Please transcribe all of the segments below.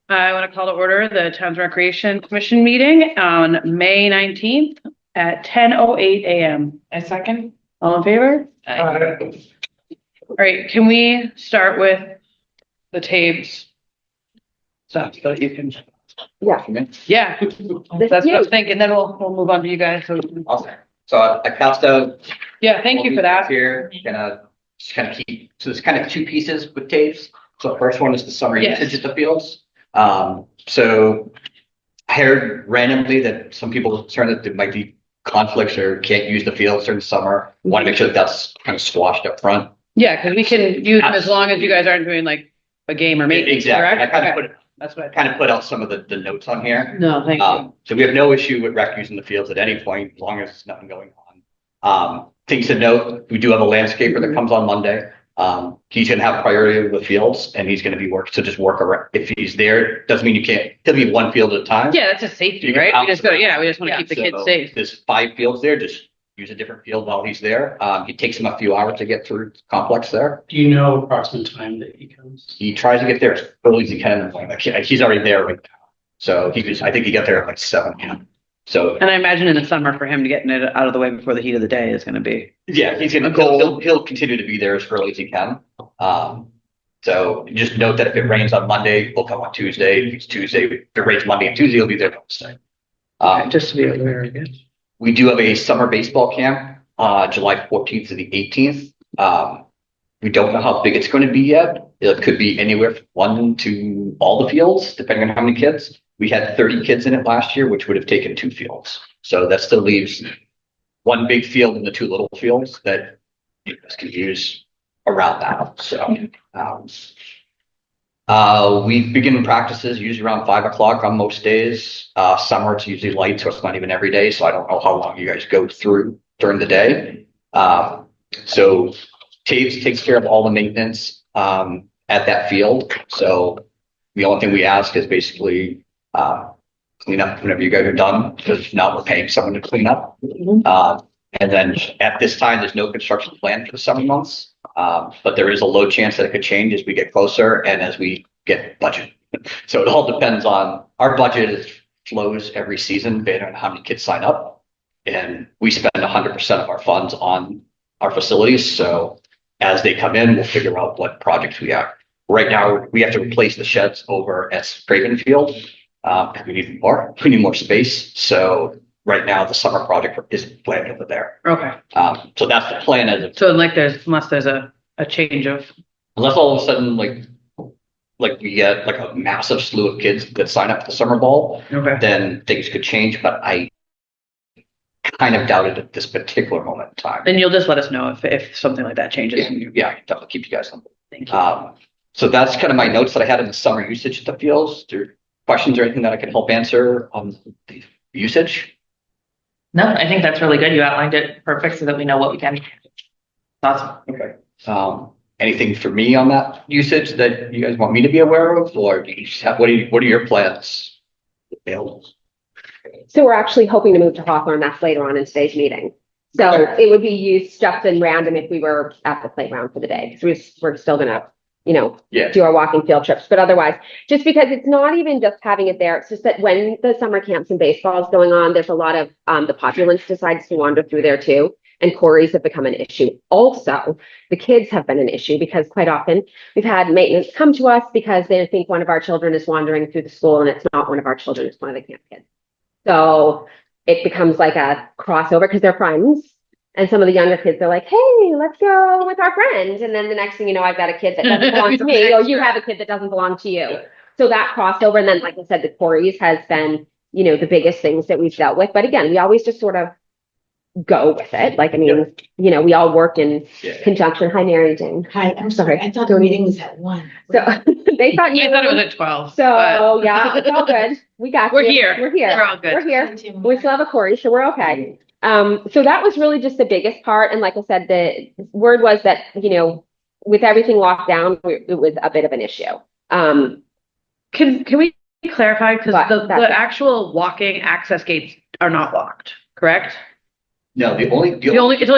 I want to call to order the Towns Recreation Commission meeting on May 19th at 10:08 a.m. A second. All in favor? All right, can we start with the Tabes stuff so that you can? Yeah. Yeah, that's what I was thinking. Then we'll move on to you guys. Awesome. So I passed out. Yeah, thank you for that. Here, just kind of keep. So there's kind of two pieces with tapes. So the first one is the summer usage at the fields. So I heard randomly that some people are concerned that there might be conflicts or can't use the fields during the summer. Want to make sure that that's kind of squashed up front. Yeah, because we can use them as long as you guys aren't doing like a game or maintenance. Exactly. Correct? I kind of Okay. That's what I kind of put out some of the notes on here. No, thank you. So we have no issue with rec using the fields at any point, as long as there's nothing going on. Things to note, we do have a landscaper that comes on Monday. He's gonna have priority over the fields and he's gonna be work around. If he's there, doesn't mean you can't, he'll be one field at a time. Yeah, that's just safety, You can right? We bounce just go, around. yeah, we just want to keep the kids So safe. There's 5 fields there, just use a different field while he's there. It takes him a few hours to get through the complex there. Do you know approximate time that he comes? He tries to get there as early as he can in the morning. Like, he's already there right now. So I think he got there at like 7 a.m. So And I imagine in the summer for him to getting it out of the way before the heat of the day is going to be. yeah, he's gonna he'll continue to be there as early as he can. So just note that if it rains on Monday, we'll come on Tuesday. If it's Tuesday, if it rains Monday and Tuesday, he'll be there Wednesday. Just to be aware, I guess. We do have a summer baseball camp, July 14th to the 18th. We don't know how big it's going to be yet. It could be anywhere from 1 to all the fields, depending on how many kids. We had 30 kids in it last year, which would have taken 2 fields. So that still leaves 1 big field and the 2 little fields that you guys can use around that. So, we begin practices usually around 5 o'clock on most days. Summer it's usually light, so it's not even every day. So I don't know how long you guys go through during the day. So Taves takes care of all the maintenance at that field. So the only thing we ask is basically clean up whenever you guys are done, because now we're paying someone to clean up. And then at this time, there's no construction plan for the summer months. But there is a low chance that it could change as we get closer and as we get budget. So it all depends on our budget. It flows every season based on how many kids sign up. And we spend 100% of our funds on our facilities. So as they come in, we'll figure out what projects we have. Right now, we have to replace the sheds over at Craven Field. We need more space. So right now, the summer project isn't planned over there. Okay. So that's the plan as of, So unless there's a change of. unless all of a sudden, like we get like a massive slew of kids that sign up for the summer ball, Okay. then things could change. But I kind of doubt it at this particular moment in time. Then you'll just let us know if something like that changes. Yeah, definitely keep you guys on. Thank you. So that's kind of my notes that I had in the summer usage at the fields. Is there questions or anything that I can help answer on the usage? No, I think that's really good. You outlined it perfect so that we know what we can. Awesome. Okay. Anything for me on that usage that you guys want me to be aware of, or do you just have, what are your plans? So we're actually hoping to move to Hawthorne. That's later on in today's meeting. So it would be used just and random if we were at the playground for the day, because we're still gonna, do our walking field trips. But otherwise, just because it's not even just having it there, it's just that when the summer camps and baseball is going on, there's a lot of the populace decides to wander through there too. And quarries have become an issue. Also, the kids have been an issue because quite often we've had maintenance come to us because they think one of our children is wandering through the school and it's not one of our children, it's one of the camp kids. So it becomes like a crossover because they're friends. And some of the younger kids are like, hey, let's go with our friend. And then the next thing you know, I've got a kid that doesn't belong to me, or you have a kid that doesn't belong to you. So that crossover. And then, like I said, the quarries has been, the biggest things that we've dealt with. But again, we always just sort of go with it. Like, I mean, we all work in conjunction. Hi, Mary Jane. Hi, I'm sorry. I thought the meeting was at 1. So they thought I thought it was at 12. So yeah, it's all good. We got We're you. here. We're here. We're all good. We're here. We still have a Corey, so we're okay. So that was really just the biggest part. And like I said, the word was that, with everything locked down, it was a bit of an issue. Can we clarify? Because But the actual walking access gates are not locked, correct? No, It's only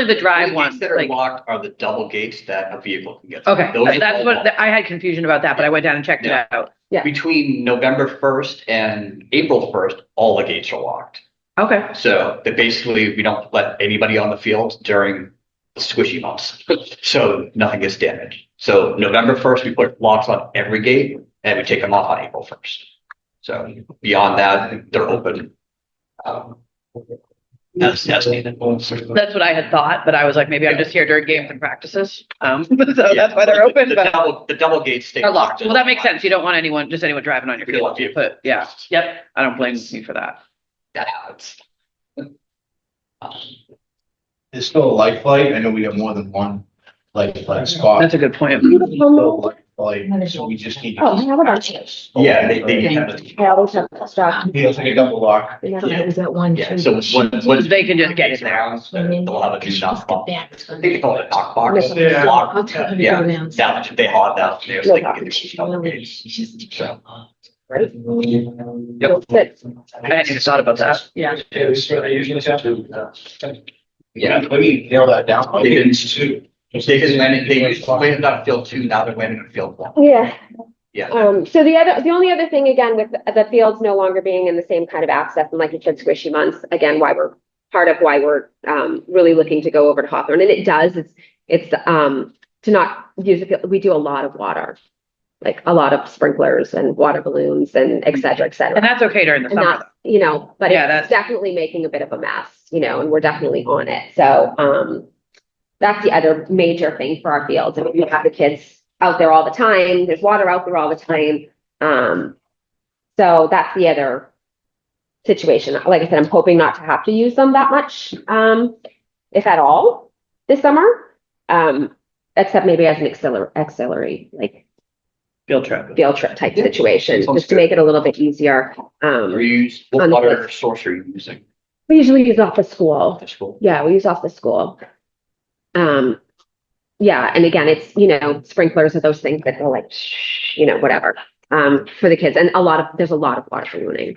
the drive only one. gates that are Like, locked are the double gates that a vehicle can get through. okay, Those are that's all what, locked. I had confusion about that, but I went down and checked it Yeah. out. Between November 1st and April 1st, all the gates are locked. Okay, So that basically we don't let anybody on the field during the squishy months. So nothing gets damaged. So November 1st, we put locks on every gate and we take them off on April 1st. So beyond that, they're open. As needed. that's what I had thought, but I was like, maybe I'm just here during games and practices. So that's why they're open, but The double gates stay they're locked. Well, that makes sense. You don't want anyone driving on your You don't field. want But yeah, Yep. I don't blame you for that. That happens. There's still a light flight. I know we have more than one light flight spot. That's a good point. Light, so we just need Oh, I to. have a bunch. Yeah, they have it. I always have stuff. He has like a double lock. You know? Yeah. Is that one? Yeah, too? so when They can just get in there. they'll have a new knock box. Back. I think they call it a knock box. Yeah. Lock. I'll tell her to Yeah. go down. Now they have that. They No can problem. get She's the double really- gates. she's just- So. Right? Yep. But I hadn't even thought about that. Yeah. I usually have to. Yeah. Let me nail that down. They didn't- too. They can land, they landed on field 2, now they're landing on field 1. yeah. Yeah. So the only other thing again with the fields no longer being in the same kind of access and like you said, squishy months, again, part of why we're really looking to go over to Hawthorne. And it does, it's to not use the field. We do a lot of water, like a lot of sprinklers and water balloons and et cetera, et cetera. And that's okay during the And summer. that's, you know, but Yeah, it's that's- definitely making a bit of a mess, you know, and we're definitely on it. So, that's the other major thing for our fields. And we have the kids out there all the time. There's water out there all the time. So that's the other situation. Like I said, I'm hoping not to have to use them that much, if at all, this summer. Except maybe as an auxiliary, like Field trip. field trip type Yeah, situation, sounds just to good. make it a little bit easier. Are you, what On the water field. source are you using? We usually use off the school. At school? Yeah, we use off the school. Yeah, and again, it's, you know, sprinklers are those things that go like, you know, whatever, for the kids. And there's a lot of water ballooning.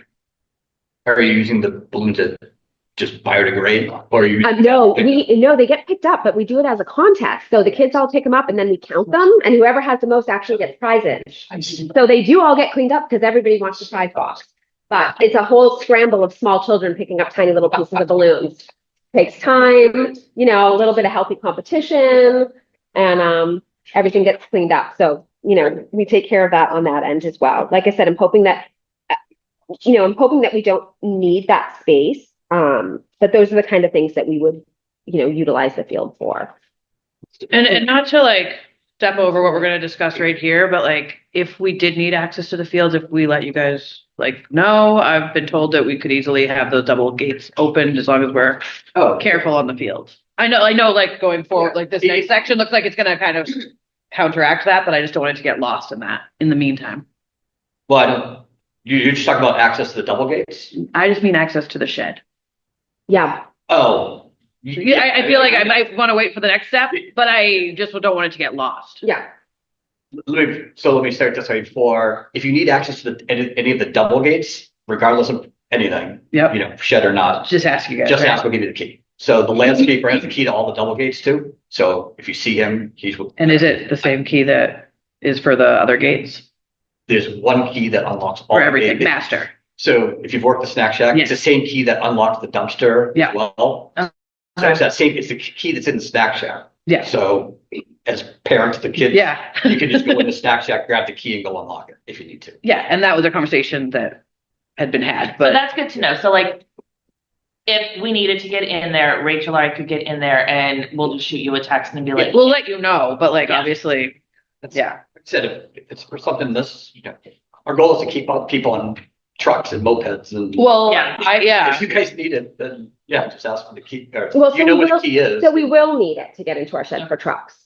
Are you using the balloons that just biodegrade or are you? No, they get picked up, but we do it as a contest. So the kids all pick them up and then we count them and whoever has the most actually gets prizes. So they do all get cleaned up because everybody wants the prize box. But it's a whole scramble of small children picking up tiny little pieces of balloons. Takes time, you know, a little bit of healthy competition and everything gets cleaned up. So, you know, we take care of that on that end as well. Like I said, I'm hoping that we don't need that space. But those are the kind of things that we would, you know, utilize the field for. And not to like step over what we're going to discuss right here, but like if we did need access to the fields, if we let you guys like know, I've been told that we could easily have those double gates opened as long as we're careful on the fields. I know like going forward, like this next section looks like it's going to kind of counteract that, but I just don't want it to get lost in that in the meantime. Well, I don't, you're just talking about access to the double gates? I just mean access to the shed. Yeah, Oh. Yeah, I feel like I might want to wait for the next step, but I just don't want it to get lost. yeah, Let me start this way. If you need access to any of the double gates, regardless of anything, Yep. you know, shed or not, Just ask you guys. just right? ask, we'll give you the key. So the landscaper has the key to all the double gates too. So if you see him, And is it the same key that is for the other gates? there's one key that unlocks all For the everything, gates. master. So if you've worked the snack shack, Yeah. it's the same key that unlocks the dumpster Yeah. as well. So it's the key that's in the snack shack. Yeah. So as parents, the kids, Yeah. you can just go in the snack shack, grab the key and go unlock it if you need to. Yeah, and that was a conversation that had been had, But but that's good to know. So like, if we needed to get in there, Rachel or I could get in there and we'll just shoot you a text and be like, we'll let you know, but like, Yeah. obviously, yeah. Like I said, if it's for something this, you know, our goal is to keep up people on trucks and mopeds and Well, Yeah. yeah, if you guys need it, then yeah, just ask for the key. Or Well, so you know we what will- the key is. so we will need it to get into our shed for trucks.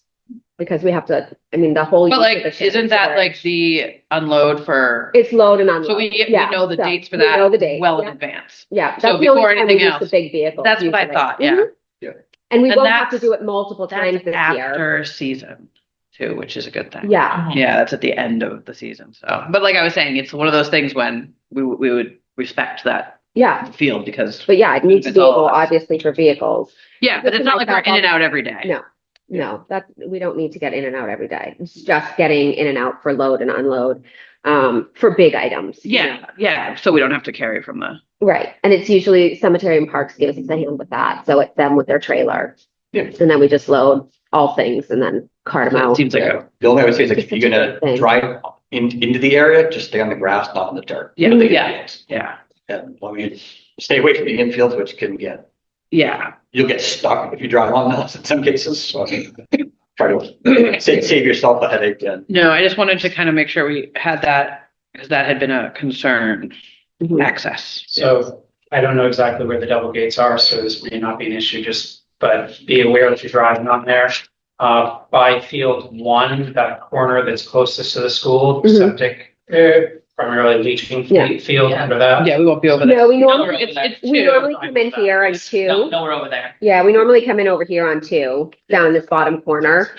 Because we have to, I mean, the whole. but use of like, the shed isn't is that for- like the unload for, It's load and unload. so we Yeah, know the so dates for we know the that date, well in yeah. advance. Yeah, So that's the only before time we anything use the else. big vehicles. That's what I usually. thought, yeah. Mhm. Yeah. And we And will have to that's- do it multiple times That's this year. after season too, which is a good thing. Yeah, Yeah, that's at the end of the season, so, but like I was saying, it's one of those things when we would respect that yeah, field because but yeah, it needs to It's be all able, of us. obviously, for vehicles. Yeah, but it's not like we're in and out every day. No. No, we don't need to get in and out every day. It's just getting in and out for load and unload, for big items. Yeah, yeah, so we don't have to carry from the. Right. And it's usually cemetery and parks gives us a hand with that. So it's them with their trailer. Yeah. And then we just load all things and then cart them out. Seems like a, The only thing I would say is like, if It's you're such a good gonna thing. drive into the area, just stay on the grass, not on the dirt. Yeah, But they- yeah. yeah, And I mean, stay away from the infields, which can get, yeah. you'll get stuck if you drive on those in some cases. So I mean, try to save yourself a headache and No, I just wanted to kind of make sure we had that, because that had been a concern, Mhm. access. So I don't know exactly where the double gates are, so this may not be an issue, but be aware if you're driving on there. By field one, that corner that's closest to the school, Mhm. septic, primarily leaching Yeah. field Yeah. under that. Yeah, we won't be over there. No, we No, normally, It's we two. normally come in here on No, two. no, we're over there. Yeah, we normally come in over here on two, down this bottom corner.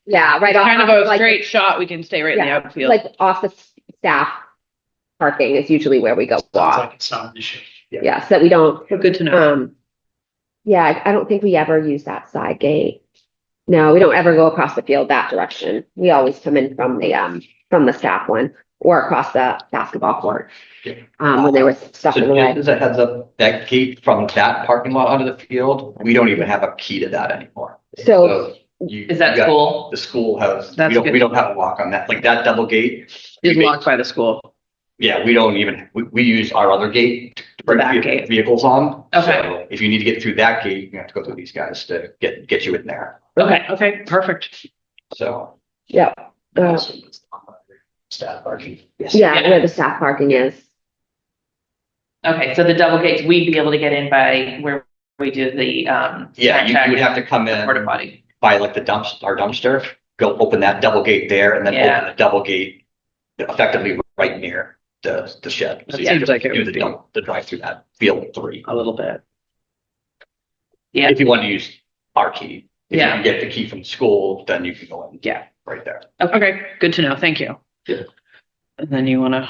Yeah, right off. Kind of a like- straight shot, we can stay right in the Yeah, outfield. Like off the staff parking is usually where we go Sounds off. like it's not an issue. Yeah, so that we don't, Good to know. yeah, I don't think we ever use that side gate. No, we don't ever go across the field that direction. We always come in from the staff one or across the basketball court. Yeah. When there was stuff so in the just way. as a heads up, that gate from that parking lot onto the field, we don't even have a key to that anymore. So, Is that you got- cool? The school has, That's we good. don't have a lock on that, like that double gate. Is we locked by the school. Yeah, we don't even, we use our other gate to bring Back gate. vehicles on. Okay. So if you need to get through that gate, you have to go through these guys to get you in there. Okay. Okay, perfect. So, yeah, Staff parking. yeah, where the staff parking is. Okay, so the double gates, we'd be able to get in by where we do the, yeah, snack you shack would have and to come the in porta potty. by like the our dumpster, go open that double gate there and then Yeah. open the double gate effectively right near the shed. That So you have seems to like it do would the be- dump, the drive through that field 3. A little bit. Yeah. If you want to use our key. If you Yeah. can get the key from the school, then you can go in. Yeah. Right there. Okay, good to know. Thank you. Yeah. And then you want to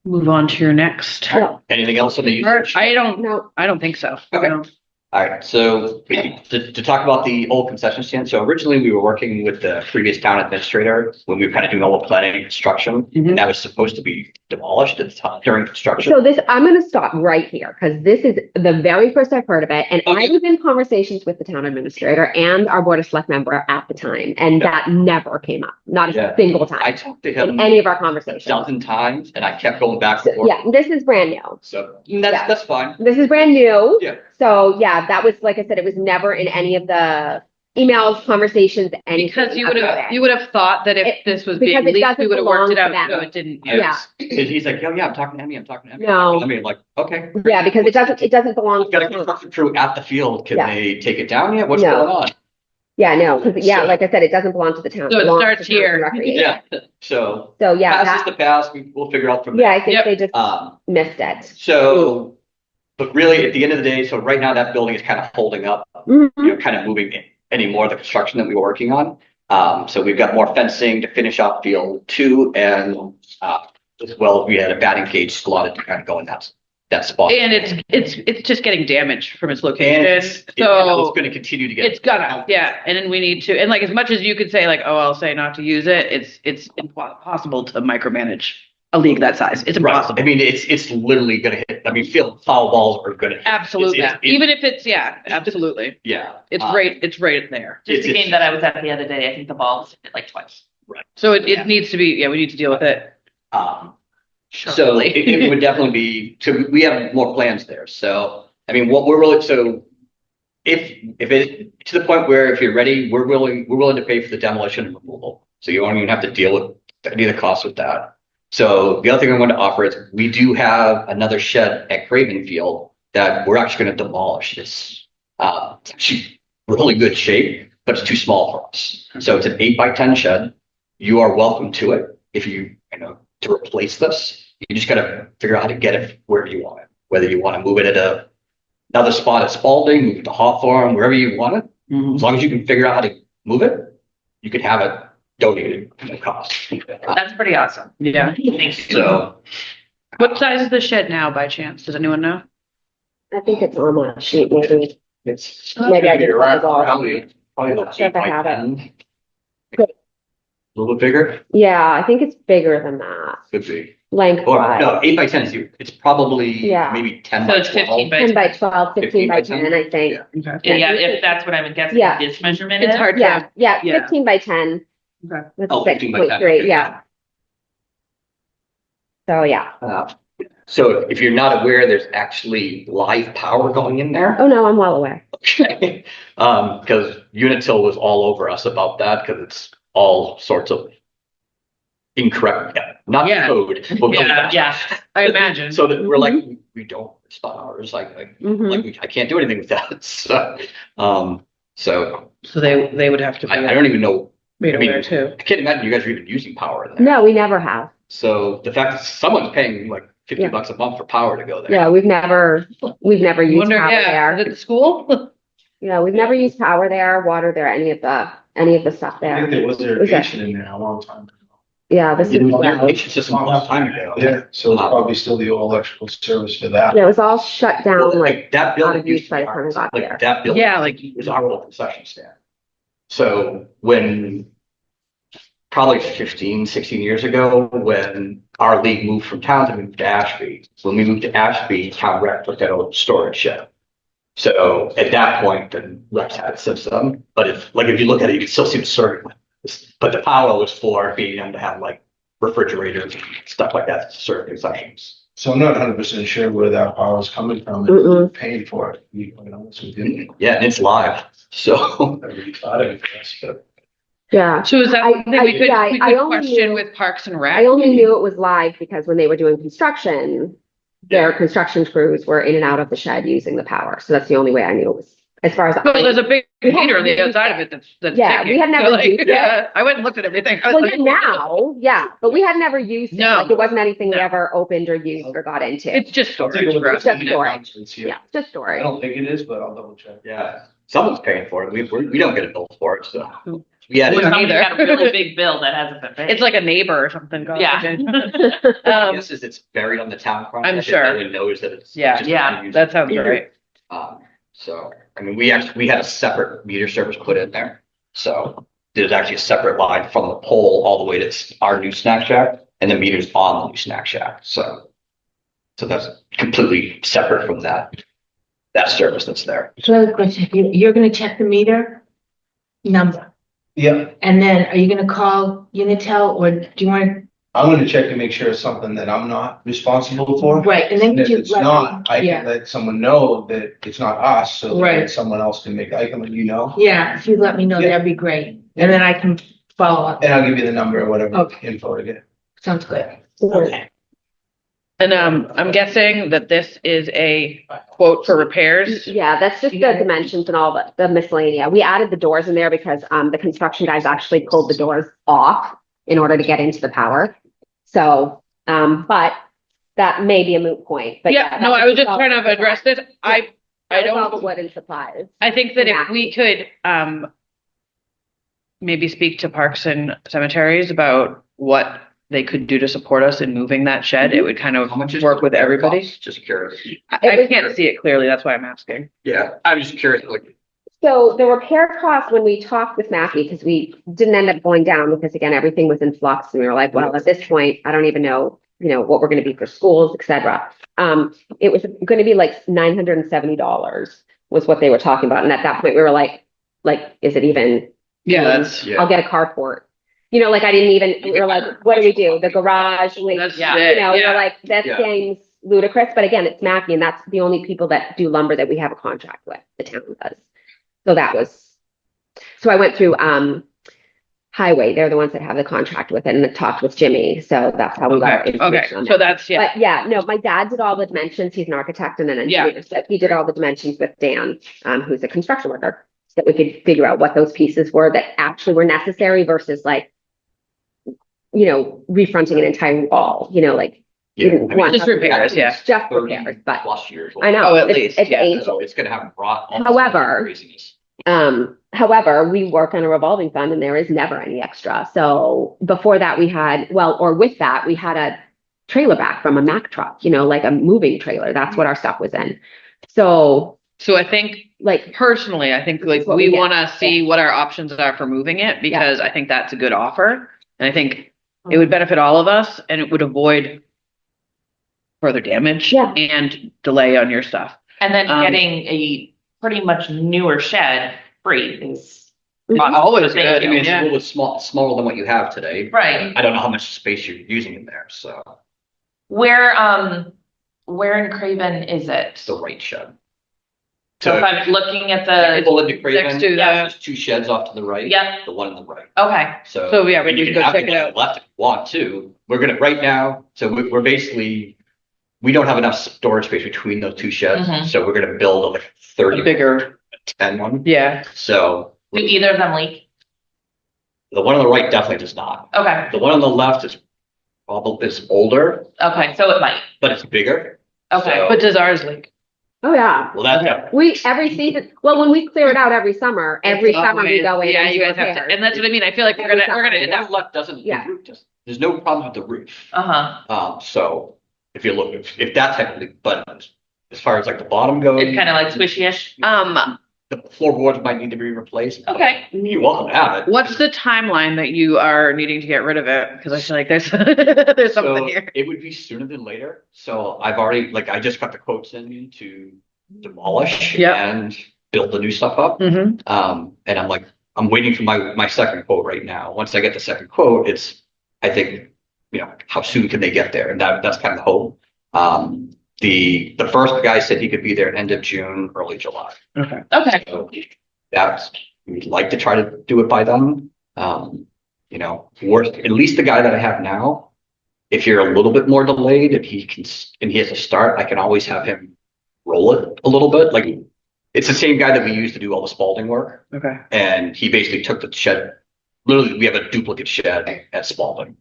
move on to your next. No, Anything else on the usage? I don't no, think so. Okay. No. All right, so to talk about the old concession stand, so originally we were working with the previous town administrator when we were kind of doing all the planning and construction, Mhm. and that was supposed to be demolished at the time during construction. so this, I'm gonna stop right here, because this is the very first I've heard of it, and I Okay. was in conversations with the town administrator and our board of select member at the time, and Yeah. that never came up, not Yeah. a single I time talked to in him any of our a conversations. dozen times, and I kept going back So, and forth. yeah, this is brand new. So Yeah. that's fine. This is brand new. Yeah. So yeah, that was, like I said, it was never in any of the emails, conversations, anything. Because you about it. would have thought that if It- this was because being it leaked, doesn't we would have worked it belong out to so them. it didn't. Yeah. He's like, oh yeah, I'm talking to Emmy, I'm talking to Emmy. No. I mean, like, okay. Yeah, because it doesn't belong I've to got a the town. construction crew at the field. Can Yeah. they take it down yet? What's No. going on? Yeah, no, because, yeah, So- like I said, it doesn't belong to the town. So it belongs starts to Parks and here. Recreation. Yeah. So So yeah, past is that, the past. We'll figure out from yeah, there. I think Yep. they just missed it. So, but really at the end of the day, so right now that building is kind of holding up, Mhm. kind of moving any more of the construction that we were working on. So we've got more fencing to finish off field 2 and, as well, we had a batting cage slotted to kind of go in that spot. And it's just getting damaged from its And location. it's So going to continue to get. it's gonna, yeah. And then we need to, and like as much as you could say like, oh, I'll say not to use it, it's impossible to micromanage a league that size. It's Right. impossible. I mean, it's literally going to hit. I mean, foul balls are going to hit. Absolutely. It's- Even if it's, yeah, absolutely. Yeah. It's Uh, right there. Just the It's- game that I was at the other day, I think the ball was hit like twice. So it Yeah. needs to be, yeah, we need to deal with it. So shortly. it would definitely be, so we have more plans there. So, I mean, what we're really, so if it, to the point where if you're ready, we're willing to pay for the demolition and removal. So you won't even have to deal with any of the costs with that. So the other thing I want to offer is we do have another shed at Craven Field that we're actually going to demolish. It's actually really good shape, but it's too small for us. So it's an 8x10 shed. You are welcome to it if you to replace this. You just got to figure out how to get it wherever you want it. Whether you want to move it at another spot at Spalding, move it to Hawthorne, wherever you want it. Mhm. As long as you can figure out how to move it, you can have it donated at no cost. That's pretty awesome. Yeah. Thanks. So What size is the shed now by chance? Does anyone know? I think it's on that sheet, maybe. It's Maybe I did You're right. probably about Sure 8 if I by have it. 10. Good. A little bit bigger, Yeah, I think it's bigger than that, could be. Or, lengthwise. no, 8 by 10 is, it's probably Yeah. maybe 10 So by it's 15 12. by 10 by 12, 15 by 10, I think. Yeah. Yeah, if that's what I'm guessing Yeah. this measurement It's is. hard Yeah, to, yeah, Yeah. 15 by 10. Okay. That's Oh, 15 by 10, 6.3, okay. yeah. So, yeah. So if you're not aware, there's actually live power going in there. Oh, no, I'm well aware. Okay. Because Unitil was all over us about that because it's all sorts of incorrect, not Yeah. code. But Yeah. I imagine. So that we're like, we don't respond ours, Mhm. I can't do anything with that. So So they would have to be I don't even know. made I mean, aware too. I can't imagine you guys are even using power there. No, we never have. So the fact that someone's paying like $50 Yeah. a month for power to go there. Yeah, we've never used Wonder, power yeah, is there. it the school? Yeah, we've never used power there, water there, any of the stuff I think there. there was irrigation in there a long time ago. Yeah, this is, It was an yeah, irrigation system a long time ago. Yeah, so it's probably still the old electrical service for that. it was all shut Well, down, like, that building out of use used to by be the time I ours. got there. Like that building. Yeah, like- was our old concession stand. So when probably 15, 16 years ago, when our league moved from town to move to Ashby, when we moved to Ashby, town rec took that old storage shed. So at that point, then Rex had a system, but if you look at it, you can still see the circuit. But the power was for being able to have like refrigerators and stuff like that to serve concessions. So I'm not 100% sure where that power is coming from Mm-mm. and paying for it. to be quite honest with you. Yeah, and it's live. So I really thought of this, but Yeah. So is that I- something we could, yeah, we I could only question knew- with Parks and Rec? I only knew it was live because when they were doing construction, their construction crews were in and out of the shed using the power. So that's the only way I knew it was, as far as. But there's a big We meter on the haven't outside of used it that's Yeah, ticking. we had never So, like, used it. yeah, I went and looked at everything. I was Well, like, yeah, now, yeah, but we had never used it. No. Like, it wasn't anything we No. ever opened or used or got into. It's just I'll take a storage look for at us. Just the storage. announcements here. Yeah, just I storage. don't think it is, but I'll double check. yeah, someone's paying for it. We don't get a bill for it, so. Yeah, We don't Somebody either. got a really big bill that hasn't been paid. It's like a neighbor or something. God Yeah. forbid. my Um, guess is it's buried on the town I'm contract. sure. No one knows that it's. Yeah. just Yeah, unused. that sounds right. So, I mean, we had a separate meter service put in there. So there's actually a separate line from the pole all the way to our new snack shack and the meter's on the new snack shack. So that's completely separate from that service that's there. So I have a question, you're gonna check the meter number, Yeah, and then are you gonna call Unitel, or do you want, I'm gonna check to make sure it's something that I'm not responsible for. right, and then And if could you it's let not, I me, can yeah, let someone know that it's not us, so that Right. someone else can I can let you know. yeah, if you let me know, Yeah. that'd be great, and then I can follow up, And I'll give you the number or whatever Okay. info to get. sounds good. Okay. And I'm guessing that this is a quote for repairs. Yeah, that's just the dimensions and all the miscellaneous. We added the doors in there because, the construction guys actually pulled the doors off in order to get into the power. So, but that may be a moot point, but. Yeah, no, I was just trying to address this. I That was all the don't, wood and supplies. I think that Yeah. if we could, maybe speak to Parks and Cemeteries about what they could do to support us in moving that shed, it would kind of How much is work with the everybody. cost? Just curious. I can't see it clearly, that's why I'm asking. Yeah, I'm just curious, like, So the repair cost, when we talked with Matthew, because we didn't end up going down, because again, everything was in flux, and we were like, well, at this point, I don't even know, what we're gonna be for schools, et cetera. It was gonna be like $970 was what they were talking about, and at that point, we were like, is it even? Yeah, that's, yeah. I'll get a carport. I didn't even, we were like, what do we do? The garage, that's Yeah. it, we were yeah. like, that Yeah. seems ludicrous, but again, it's Matthew, and that's the only people that do lumber that we have a contract with, the town does. So I went through, Highway, they're the ones that have the contract with it, and talked with Jimmy, so that's how we got our Okay, information on so that. that's, yeah, But yeah, no, my dad did all the dimensions, he's an architect and an Yeah. engineer, so he did all the dimensions with Dan, who's a construction worker, so that we could figure out what those pieces were that actually were necessary versus like, refronting an entire wall, like. Yeah, didn't I mean, want just to- repairs, yeah. Just 30 repairs, but, plus years. I know. Oh, at it's- least, It's yeah. ancient. So it's gonna have rot. all However- craziness. However, we work on a revolving fund and there is never any extra. So before that, we had a trailer back from a Mack truck, like a moving trailer. That's what our stuff was in. So So I think, Like, personally, I think like What we we get. want to see what our options are for moving it, because I think that's a good offer. And I think it would benefit all of us, and it would avoid further damage Yeah. and delay on your stuff. And then Um, getting a pretty much newer shed free is. Always Thank good. you. I mean, It's a yeah. little bit smaller than what you have today. Right. I don't know how much space you're using in there, so Where in Craven is it's the it? right shed. So if So I'm looking at pull the, into Craven, Next to Yeah. the, there's two sheds off to the right. Yep. The one on the right. okay, so yeah, we you can can go have check the it one out. left if you want to. We're gonna, right now, so we're basically, we don't have enough storage space between those two sheds, Mhm. so we're gonna build a like A 30 bigger, 10 one. yeah. So do either of them leak? the one on the right definitely does not. Okay, The one on the left is probably is older, okay, so it might, but it's bigger. okay. So- But does ours leak? oh yeah. Well, that's We, every season, well, when we clear it out every summer we go in Yeah, and you do guys have to, repairs. and that's what I mean. I feel like we're Every gonna summer. end the up. one left doesn't, Yeah. the roof just, there's no problem with the roof. Uh-huh, So if you look, if that's technically, but as far as like the bottom goes. it's kind of like squishy-ish. The floorboards might need to be replaced. Okay. You're welcome to have it. What's the timeline that you are needing to get rid of it? Because I feel like there's there's something So here. it would be sooner than later. So I've already, like, I just got the quotes in to demolish Yep. and build the new stuff up. Mm-hmm. And I'm like, I'm waiting for my second quote right now. Once I get the second quote, it's, I think, how soon can they get there? And that's kind of the hope. The first guy said he could be there end of June, early July. Okay. Okay, So that's, we'd like to try to do it by then. Worst, at least the guy that I have now, if you're a little bit more delayed, if he can, and he has to start, I can always have him roll it a little bit. Like, it's the same guy that we used to do all the Spalding work. Okay. And he basically took the shed, literally, we have a duplicate shed at Spalding.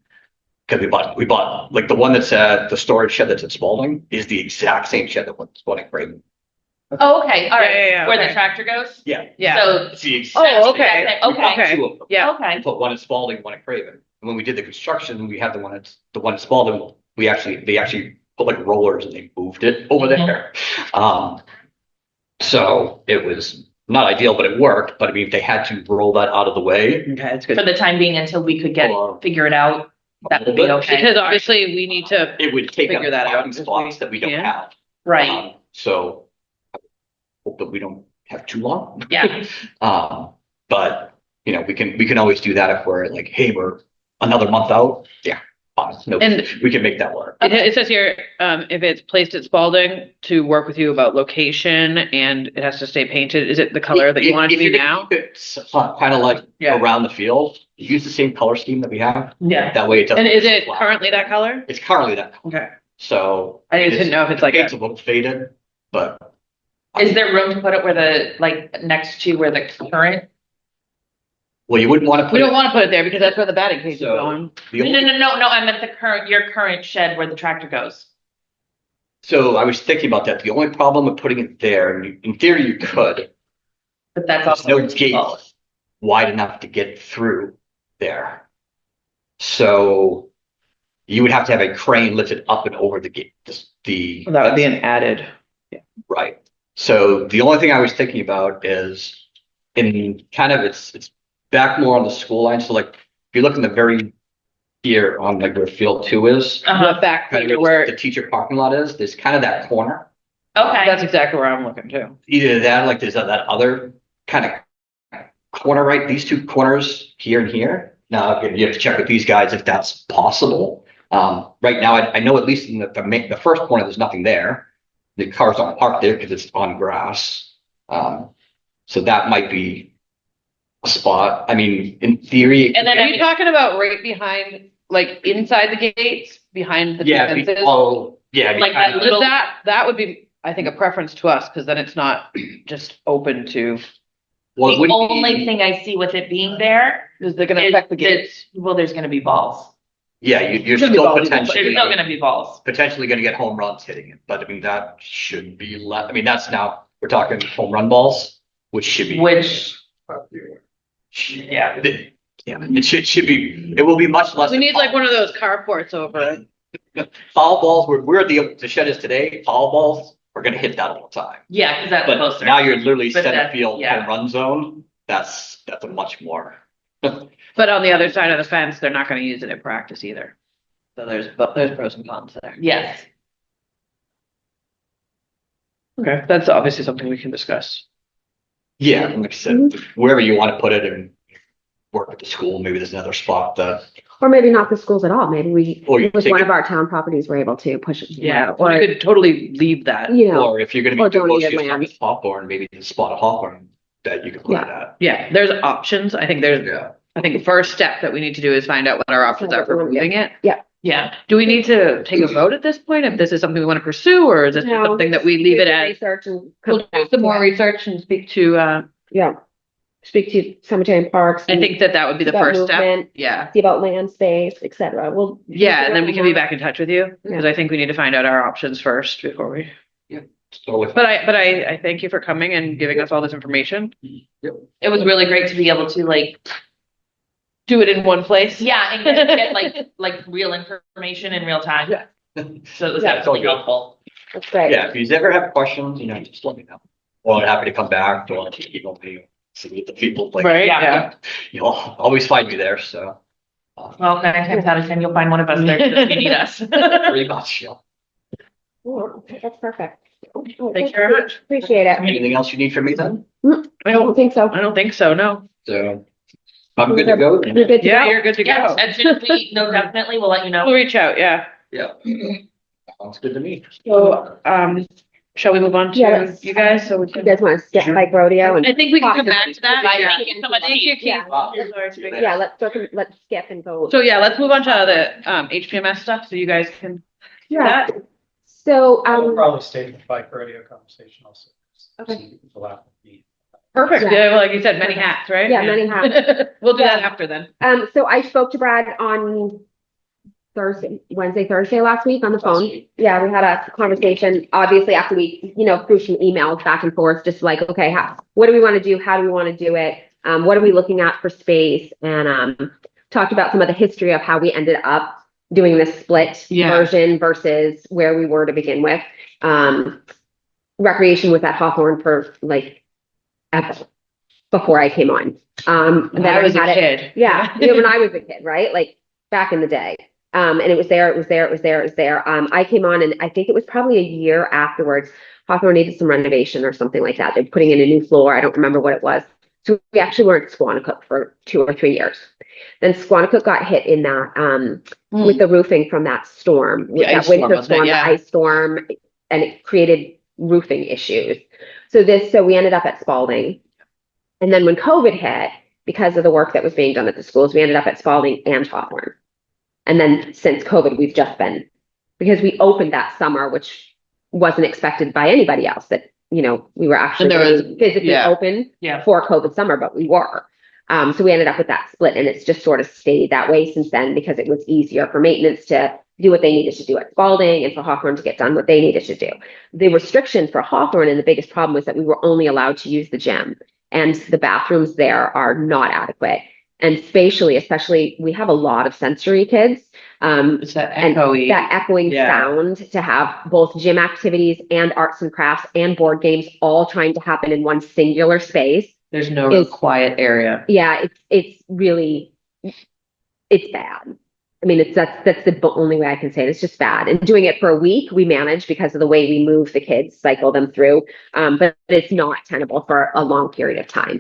Cause we bought, like, the one that's at the storage shed that's at Spalding is the exact same shed that went Spalding Craven. oh, okay, all right, Yeah, where okay. the tractor goes? Yeah. Yeah. So, It's the exact. Oh, okay. We bought Okay. two of them. Yeah. okay, We put one at Spalding, one at Craven. And when we did the construction, we had the one at Spalding, they actually put like rollers and they moved it over Mhm. there. So it was not ideal, but it worked. But I mean, if they had to roll that out of the way. Okay, that's for good. the time being until we could for figure it out, a that would little be bit, okay. Because obviously we need to. It would take up Figure that out parking if we spots that we don't can. have. Right, So I hope that we don't have too long. yeah, But we can always do that if we're like, hey, we're another month out. Yeah, fine. No, And- we can make that work. It says here, if it's placed at Spalding, to work with you about location and it has to stay painted. Is it the color that you want it to be now? It's kind of like Yeah. around the field. Use the same color scheme that we have. yeah. That way it doesn't. And is it flat. currently that color? It's currently that. Okay. So. I just didn't know if it's like It's a, a little faded, but. Is there room to put it next to where the current? Well, you wouldn't want to put. we don't want to put it there because that's where the batting cage is So- going. the No, only- no, I meant your current shed where the tractor goes. So I was thinking about that. The only problem with putting it there, and in theory you could, But that's there's also. no gate wide enough to get through there. So you would have to have a crane lifted up and over the gate, That would be an added. right. So the only thing I was thinking about is in kind of it's back more on the school line. So like if you look in the very here on like where field 2 is, Uh-huh. The back kind corner of where, the teacher parking lot is, there's kind of that corner. Okay, that's exactly where I'm looking too. Either that, like there's that other kind of corner, right? These two corners here and here. Now again, you have to check with these guys if that's possible. Right now, I know at least in the first corner, there's nothing there. The cars don't park there because it's on grass. So that might be a spot. I mean, in theory. And then Are you talking about right behind, like inside the gates, behind the Yeah, fences? yeah. Like kind that of- little- That would be, I think, a preference to us, because then it's not just open to, well, it the wouldn't be- only thing I see with it being there is they're gonna is affect the gates. well, there's gonna be balls. Yeah, you're It's gonna be still volleyball, but There's potentially. still gonna be balls. Potentially going to get home runs hitting it, but I mean, that should be less. I mean, that's now, we're talking home run balls, which should be. Which, Yeah, it should be, it will be much less. We than need like one of those carports over it. foul balls, where the shed is today, foul balls we're gonna hit that all the time. Yeah, because that's But closer. now you're literally But center that- field yeah. home run zone. That's a much more. But on the other side of the fence, they're not gonna use it in practice either. So there's pros and cons there. Yes. Okay, that's obviously something we can discuss. Yeah, like I said, wherever you want to put it and work with the school, maybe there's another spot that. Or maybe not the schools at all. Maybe we, Or you with take one it- of our town properties, we're able to push it. Yeah, or I could totally leave that. You know, Or if you're gonna or be doing most of donated your stuff land. with Hawthorne, maybe there's a spot at Hawthorne that you can put it at. Yeah, there's options. I think Yeah. the first step that we need to do is find out what our options are for moving it. Yeah. Do we need to take a vote at this point if this is something we want to pursue, or is this No. something that we leave it as? Research and. We'll do some more research and speak to, Yeah. Speak to cemetery and parks. I think that would be the about first step. movement, Yeah. See about land space, et cetera. We'll. Yeah, and then we can be back in touch with you, because Yeah. I think we need to find out our options first before we. So with But I thank you for coming and giving us all this information. It was really great to be able to like, Do it in one place. yeah, and get like real information in real time. Yeah. So it was Yeah, it's all definitely good. helpful. That's great. Yeah, if you ever have questions, just let me know. Well, I'm happy to come back, or email me, see what the people like. Right, Yeah. yeah. You'll always find me there, so. Well, 9 times out of 10, you'll find one of us there if you need us. Pretty much, Oh, that's perfect. Thank you very much. Appreciate it. Anything else you need from me then? I don't think so. I don't think so, no. So, I'm good to go. You're good to Yeah, go. you're good to Yeah, go. as soon as we know, definitely, we'll let you We'll know. reach out, yeah. Yeah. Sounds good to me. So, shall we move on Yeah, to let's- you guys, so we You can? guys want to skip bike rodeo and, I think we can come back to that. Bye, Yeah. thank you so much. Thank you, Keith. Yeah. yeah, let's skip and go. So yeah, let's move on to the HPMS stuff, so you guys can. do Yeah. that. So, I'll probably stay with the bike rodeo conversation also. Okay. Perfect, Yeah. yeah, well, like you said, many hats, right? Yeah, many hats. We'll do that Yeah. after then. so I spoke to Brad on Thursday last week on the phone. Yeah, we had a conversation, obviously after we, threw some emails back and forth, just like, okay, what do we want to do? How do we want to do it? What are we looking at for space? And talked about some of the history of how we ended up doing this split Yeah. version versus where we were to begin with. Recreation was at Hawthorne for like ever before I came on. When I was a had it- kid. yeah, when I was a kid, right? Like back in the day. And it was there. I came on and I think it was probably a year afterwards. Hawthorne needed some renovation or something like that. They're putting in a new floor. I don't remember what it was. So we actually were at Squanicook for 2 or 3 years. Then Squanicook got hit in that, with the roofing from that storm, with The ice that storm, winter wasn't it? storm, the Yeah. ice storm, and it created roofing issues. So we ended up at Spalding. And then when COVID hit, because of the work that was being done at the schools, we ended up at Spalding and Hawthorne. And then since COVID, we've just been, because we opened that summer, which wasn't expected by anybody else, that, we were actually And there was- physically yeah. open Yeah. for COVID summer, but we were. So we ended up with that split, and it's just sort of stayed that way since then because it was easier for maintenance to do what they needed to do at Spalding and for Hawthorne to get done what they needed to do. The restriction for Hawthorne and the biggest problem was that we were only allowed to use the gym, and the bathrooms there are not adequate. And spatially, especially, we have a lot of sensory kids. It's that And echoey. that echoing Yeah. sound to have both gym activities and arts and crafts and board games all trying to happen in one singular space. There's no real is- quiet area. Yeah, it's really, it's bad. I mean, that's the only way I can say it. It's just bad. And doing it for a week, we managed because of the way we move the kids, cycle them through. But it's not tenable for a long period of time.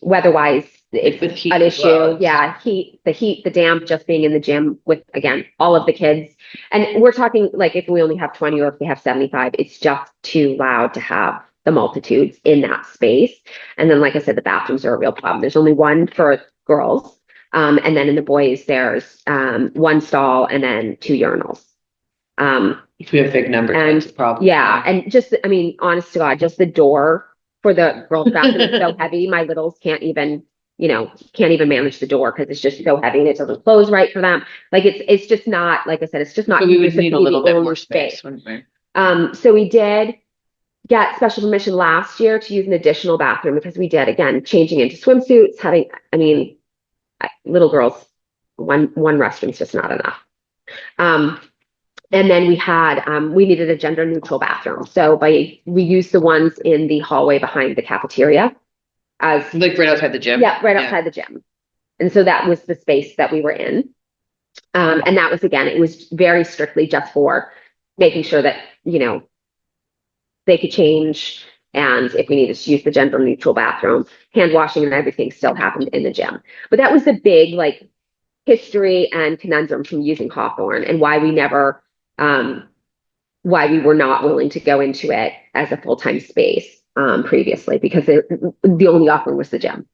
Weather-wise, it's With heat an as issue. well. Yeah, the damp, just being in the gym with, again, all of the kids. And we're talking like if we only have 20 or if we have 75, it's just too loud to have the multitudes in that space. And then, like I said, the bathrooms are a real problem. There's only one for girls. And then in the boys, there's one stall and then 2 urinals. If we have a big number, And- that's the problem. Yeah, and just, I mean, honest to God, just the door for the girls' bathroom is so heavy. My littles can't even manage the door because it's just so heavy and it doesn't close right for them. Like it's just not, like I said, it's just not. So we would used to need a be little the bit only more space, wouldn't we? So we did get special permission last year to use an additional bathroom because we did, again, changing into swimsuits, little girls, one restroom's just not enough. And then we needed a gender neutral bathroom. So we used the ones in the hallway behind the cafeteria as, Like right outside the gym. yeah, right outside the gym. And so that was the space that we were in. And that was, again, it was very strictly just for making sure that, they could change. And if we needed to use the gender neutral bathroom, hand washing and everything still happened in the gym. But that was the big, like, history and conundrum from using Hawthorne and why we never, why we were not willing to go into it as a full-time space previously, because the only offering was the gym.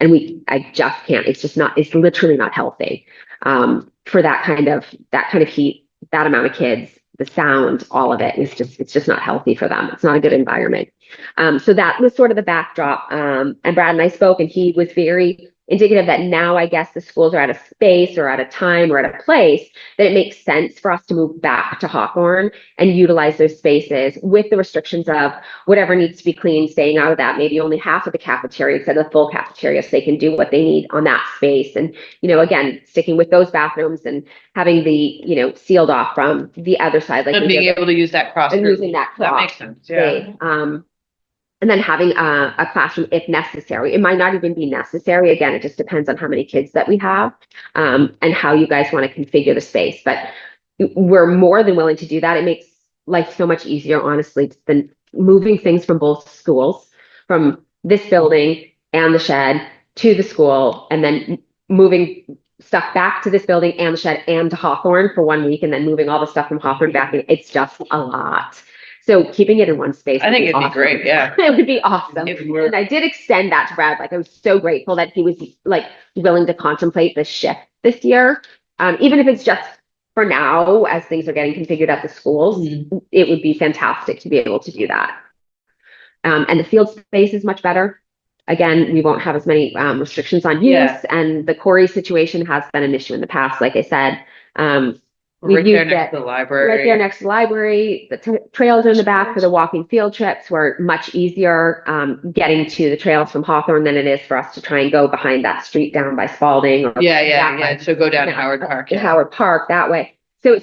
And I just can't, it's literally not healthy for that kind of heat, that amount of kids, the sound, all of it is it's just not healthy for them. It's not a good environment. So that was sort of the backdrop. And Brad and I spoke, and he was very indicative that now I guess the schools are at a space or at a time or at a place that it makes sense for us to move back to Hawthorne and utilize those spaces with the restrictions of whatever needs to be cleaned, staying out of that, maybe only half of the cafeteria instead of the full cafeteria, so they can do what they need on that space. And, again, sticking with those bathrooms and having the, sealed off from the other side. Like And being able to use that cross. and using that That cross makes sense. Yeah. space. And then having a classroom if necessary. It might not even be necessary. Again, it just depends on how many kids that we have and how you guys want to configure the space. But we're more than willing to do that. It makes life so much easier, honestly, than moving things from both schools, from this building and the shed to the school, and then moving stuff back to this building and the shed and to Hawthorne for 1 week, and then moving all the stuff from Hawthorne back. It's just a lot. So keeping it in one space. I think it'd awesome. be great. Yeah. It would be awesome. If we're- And I did extend that to Brad. Like, I was so grateful that he was like willing to contemplate the shift this year. Even if it's just for now, as things are getting configured at the schools, it would be fantastic to be able to do that. And the field space is much better. Again, we won't have as many restrictions on use. Yeah. And the Corey situation has been an issue in the past. Like I said, Right there used next to the library. right there next to the library. The trails in the back for the walking field trips were much easier getting to the trails from Hawthorne than it is for us to try and go behind that street down by Spalding or Yeah. back So go down Yeah. Howard Park. by Howard Park that way. So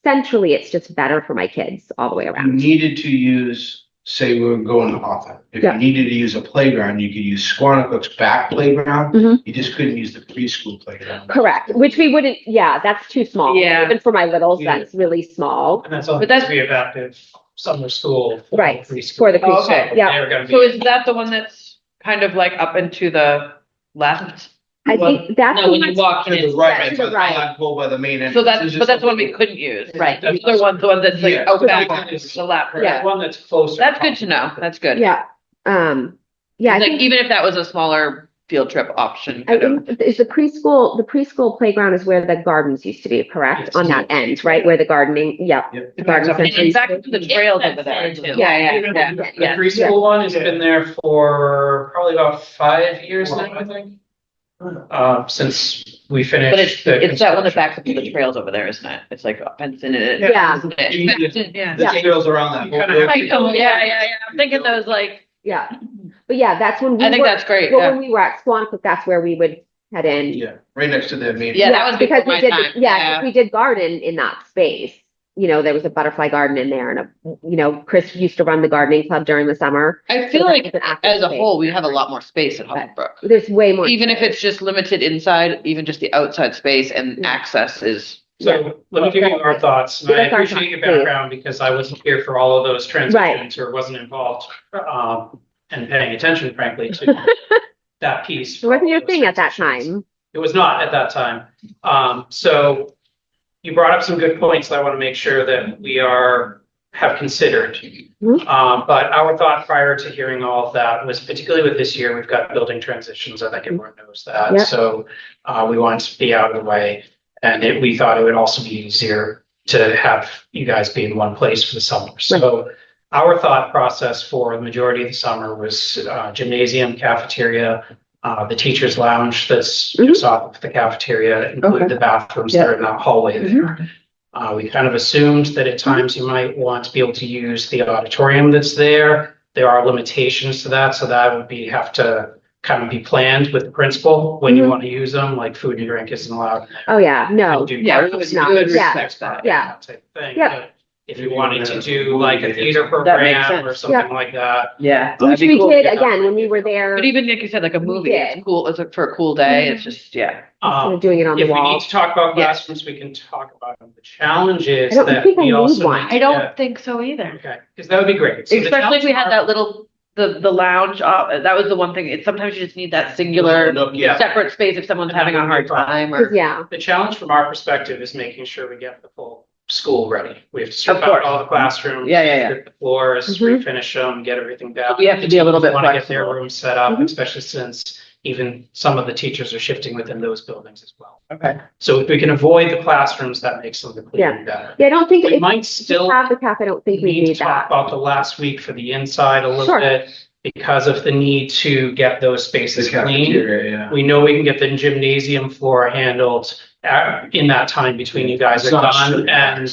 centrally, it's just better for my kids all the way You around. needed to use, say we were going to Hawthorne. If Yeah. you needed to use a playground, you could use Squanicook's back playground. Mhm. You just couldn't use the preschool playground. Correct, which we wouldn't, that's too small. Yeah. Even for my littles, Yeah. that's really small. And that's all, But that's- to be adaptive summer school. Right, preschool. for the preschool, Okay. yeah. They're gonna be. So is that the one that's kind of like up and to the left? I think that's. No, when the you one- walk To the in, right, To the but right. not go by the main entrance. So It's just that's the one we something- couldn't use. Right. The other one, the one that's like Yeah. out back, That's- the left. Yeah. One that's closer. That's good to know. That's good. Yeah, yeah, I Like think, even if that was a smaller field trip option. kind of. is the preschool playground is where the gardens used to be, correct? Yes. On that end, right, where the gardening, Yep. the gardens. And in fact, are- the trails over there. too. Yeah. The Yeah. preschool one has been there for probably about 5 years now, I think. Since we finished. But it's the that one that construction. backs up to the trails over there, isn't it? It's like fenced in it. Yeah. Isn't it? Yeah. The trails around that. You whole kinda building. have Like, oh, yeah. I'm thinking those like, Yeah, but yeah, that's when we I think were, that's great. well, Yeah. when we were at Squanicook, that's where we would head in. Yeah, right next to the main. Yeah, that was because before we my did, time. yeah, 'cause we did garden in that space. There was a butterfly garden in there, and Chris used to run the gardening club during the summer. I feel So that like was an active as a space. whole, we have a lot more space at Hubblebrook. There's way more. Even if it's just limited inside, even just the outside space and Yeah. access is. So let me give you our thoughts, and Give I us our appreciate your thoughts, please. background because I wasn't here for all of those transitions or wasn't involved and paying attention frankly to that piece. It wasn't your Those thing at that transitions. time. It was not at that time. So you brought up some good points that I want to make sure that we have considered. Mhm. But our thought prior to hearing all of that was particularly with this year, we've got building transitions. I think everyone knows that. Yeah. So we wanted to be out of the way. And we thought it would also be easier to have you guys be in one place for the summer. So our thought process for the majority of the summer was gymnasium, cafeteria, the teacher's lounge that's just off of the cafeteria, include Okay. the bathrooms that are in that hallway there. We kind of assumed that at times you might want to be able to use the auditorium that's there. There are limitations to that, so that would have to kind of be planned with the principal when you Mhm. want to use them, like food and drink isn't allowed. in there. Oh, yeah, no. Do Yeah, we breakfast, would- we would yeah, respect that. yeah. Type of thing. Yeah. But if you wanted to do like a theater That makes program or sense. something like that, Yeah. Which that'd be we cool. did, again, when we were there, But even like you said, like a We movie, it's did. cool, it's for a cool day, it's just, yeah. instead um, of doing it on the if we wall. need to talk about Yeah. classrooms, we can talk about them. The challenge is I don't that think I we need also one. need to I don't get- think so either. Okay, because that would be great. So the Especially if we challenge had that little, the lounge, that was the one thing, it's sometimes you just need that singular, Yeah. separate space if someone's And having that a would be hard a problem. time 'Cause, or. yeah, The challenge from our perspective is making sure we get the full school ready. We have to strip Of course. out all the classrooms. Yeah, yeah, yeah. Strip the floors, Mhm. refinish them, get everything down. We have to be a little bit Want to get their flexible. rooms set up, Mhm. especially since even some of the teachers are shifting within those buildings as well. Okay. So if we can avoid the classrooms, that makes some of the cleaning better. yeah, I don't think, We if might we still have the cap, I don't think we need to need talk that. about the last week for the inside a little Sure. bit because of the need to get those spaces clean. Yeah. We know we can get the gymnasium floor handled in that time between you guys It's are not done street and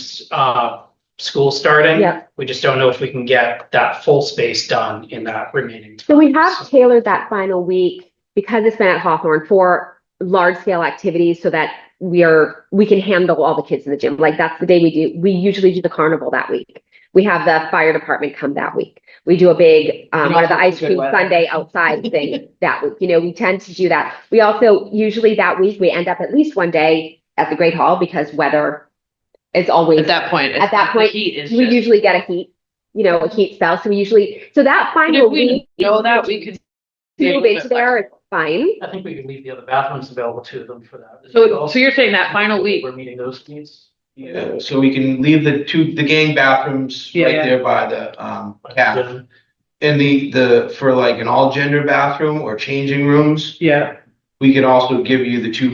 school starting. Yeah. We just don't know if we can get that full space done in that remaining time. So we have tailored that final week because it's been at Hawthorne for large scale activities so that we can handle all the kids in the gym. Like that's the day we usually do the carnival that week. We have the fire department come that week. We do a big, one of the ice cream Sunday outside thing that week. You know, we tend to do that. We also, usually that week, we end up at least one day at the Great Hall because weather is always. At that point. At that the point, heat is We just- usually get a heat spell. So we usually, so that But final if we week. know that, we could. Move into there, it's fine. I think we could leave the other bathrooms available to them for that. So you're saying that final week, We're meeting those needs. Yeah, so we can leave the gang bathrooms Yeah, right yeah. there by the, cap. And for like an all gender bathroom or changing rooms, yeah, we could also give you the two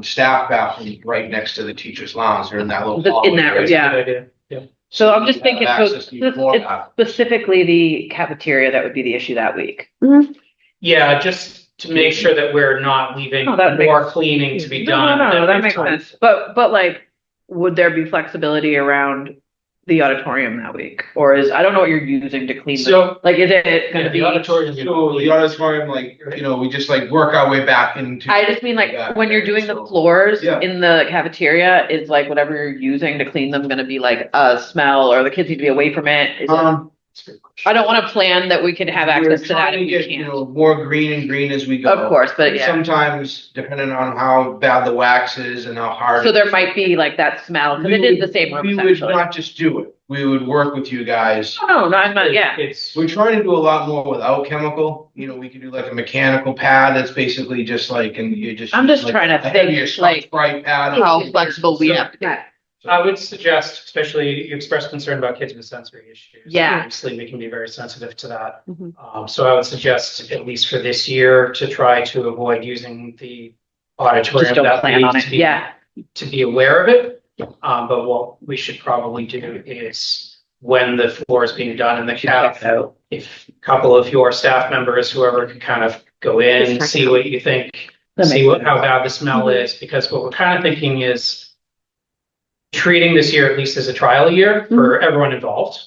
staff bathrooms right next to the teacher's lounge. They're in that little. In that hallway, room, right? yeah. Good idea. Yeah. so I'm just You have thinking, so access to your floor it's bath. specifically the cafeteria that would be the issue that week. Yeah, just to make sure that we're not leaving Oh, that more cleaning to be No, done. no, than that we've makes done. sense. But like, would there be flexibility around the auditorium that week? Or I don't know what you're using to clean the, So, like, is it gonna yeah, be? the auditorium. So the auditorium, like, we just like work our way back into. I just mean like, Yeah, when you're doing the so- floors Yeah. in the cafeteria, is like whatever you're using to clean them gonna be like a smell, or the kids need to be away from it? Is it? I don't wanna plan that we can have access to that if we Get, can't. more green and green as we go. Of course, but yeah, Sometimes, depending on how bad the wax is and how hard. so there might be like that smell, cause it is the same room We would essentially. not just do it. We would work with you guys. No, I'm not, yeah. It's, We're trying to do a lot more without chemical. We could do like a mechanical pad that's basically just like, and you just. I'm just like trying to a heavier think, like, Sprite pad. How flexible we have to be. Right. I would suggest, especially you expressed concern about kids with sensory issues. Yeah. Obviously, we can be very sensitive to that. Mhm. So I would suggest, at least for this year, to try to avoid using the auditorium. Just don't that plan on week it, yeah. To be aware of it. But what we should probably do is when the floor is being done in the Check cap, out. if a couple of your staff members, whoever, can kind of go in, Just check see it out. what you think, That see makes how bad the smell is, because what we're kind of thinking is treating this year at least as a trial year for everyone involved.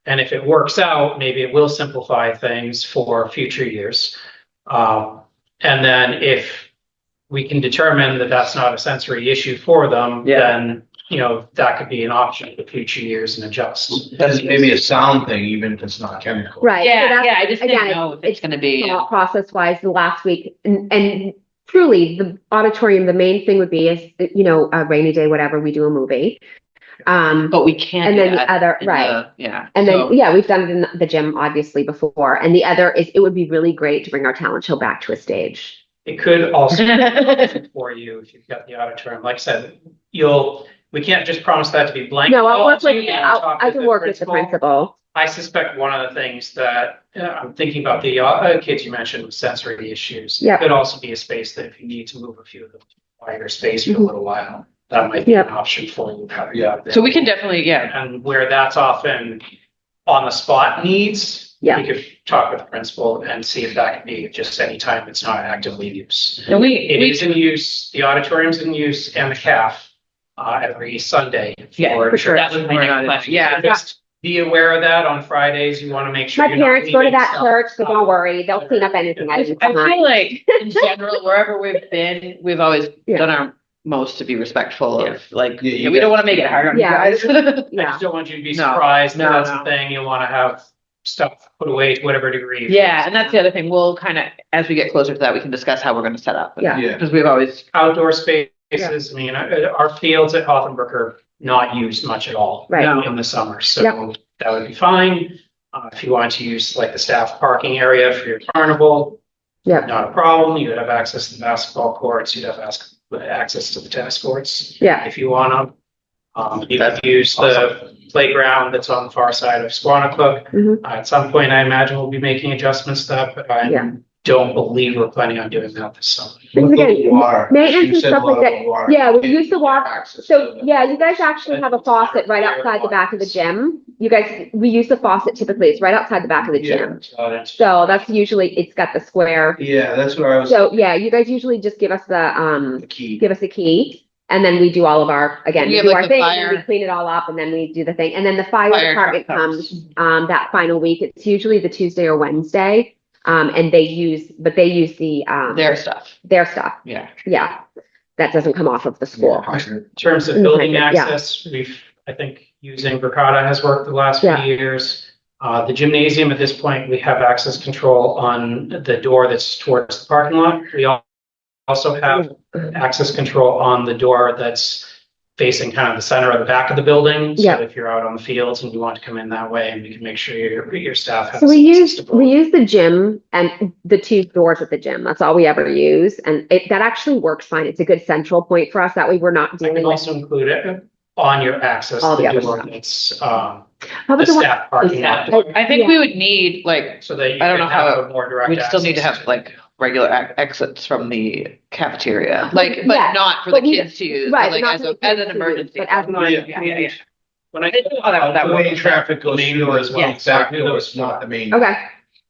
And if it works out, maybe it will simplify things for future years. And then if we can determine that that's not a sensory issue for them, Yeah. then, that could be an option for future years and adjust. That's maybe a sound thing, even if it's not chemical. Right. so Yeah, that's- yeah, I just didn't again, know if it's gonna be. thought process wise, the last week, and truly, the auditorium, the main thing would be is, a rainy day, whatever, we do a movie. But we can't. And do then the that other, in right. the- Yeah. And So- then, we've done it in the gym, obviously, before. And the other is, it would be really great to bring our talent show back to a stage. It could also for you if you've got the auditorium. Like I said, we can't just promise that to be blank. No, I'll work with, You can talk I can work with the principal. I suspect one of the things that I'm thinking about the kids you mentioned with sensory issues. Yeah. It could also be a space that if you need to move a few of them to a wider space for a Mhm. little while, that might be Yeah. an option for you. Yeah. So we can definitely, yeah, And where that's often on the spot needs, Yeah. we could talk with the principal and see if that can be just anytime it's not actively used. and It is in use, the auditorium's in use and the CAF every Sunday. Yeah, for sure. that was my next question. Yeah. If it's be aware of that on Fridays. You want to make sure My you're not parents go to leaving that stuff church, so out. don't worry, they'll clean up anything I leave I behind. feel like in general, wherever we've been, we've always Yeah. done our most to be respectful of like, Yeah, you we don't guys- want to make it hard on you Yeah. guys. I Yeah, just don't want you to be No, surprised. no, That's no. the thing. You want to have stuff put away to whatever degree. Yeah, and that's the other thing. We'll kind of, as we get closer to that, we can discuss how we're going to set up. Yeah. Yeah. Because we've always, Outdoor spaces, I mean, our fields at Hawthornebrook are not used much at all. Right. No. In the summer, so Yep. that would be fine. If you want to use like the staff parking area for your carnival, Yep. not a problem. You would have access to the basketball courts, you'd have access to the tennis courts. Yeah. If you want them. You could use the playground that's on the far side of Squanicook. Mhm. At some point, I imagine we'll be making adjustments to that, but I Yeah. don't believe we're planning on doing that this summer. Because again, Water. maintenance You and said stuff like water, that. water. Yeah, we You use the can't water. access So, to yeah, you guys actually have a faucet right outside the back of the gym. You guys, we use the faucet typically, it's right outside the back of the Yeah. gym. So So that's usually, it's got the square. Yeah, that's what I was, So, yeah, you guys usually just give us the key. give us a key. And then we do all of our, again, We we have, do like, our the thing, and then we fire- clean it all up, and then we do the thing. And then the fire Fire department truck comes, that final week. It's usually the Tuesday or Wednesday. And they use the, their stuff. their stuff. Yeah. Yeah. That doesn't come off of the school. in terms of building Yeah. access, I think using Verkada has worked the last few Yeah. years. The gymnasium, at this point, we have access control on the door that's towards the parking lot. We also have access control on the door that's facing kind of the center of the back of the building. Yeah. So if you're out on the fields and you want to come in that way, and we can make sure your staff has. So we access to both. use the gym and the two doors at the gym. That's all we ever use. And that actually works fine. It's a good central point for us. That way we're not I dealing can with. also include it on your access All to the the other door stuff. that's, How the about the one? staff parking lot. I think Yeah. we would need like, So that you I don't can know how have a more direct we'd still need to access have like regular exits from the cafeteria, like, but Yeah, not for but the we- kids to use, right, but like not as for the as kids an to use, emergency. but as an Yeah, emergency. yeah, yeah. When I That The way works. traffic goes Main through door is as one well. back Yeah. door, it's not the main. Okay.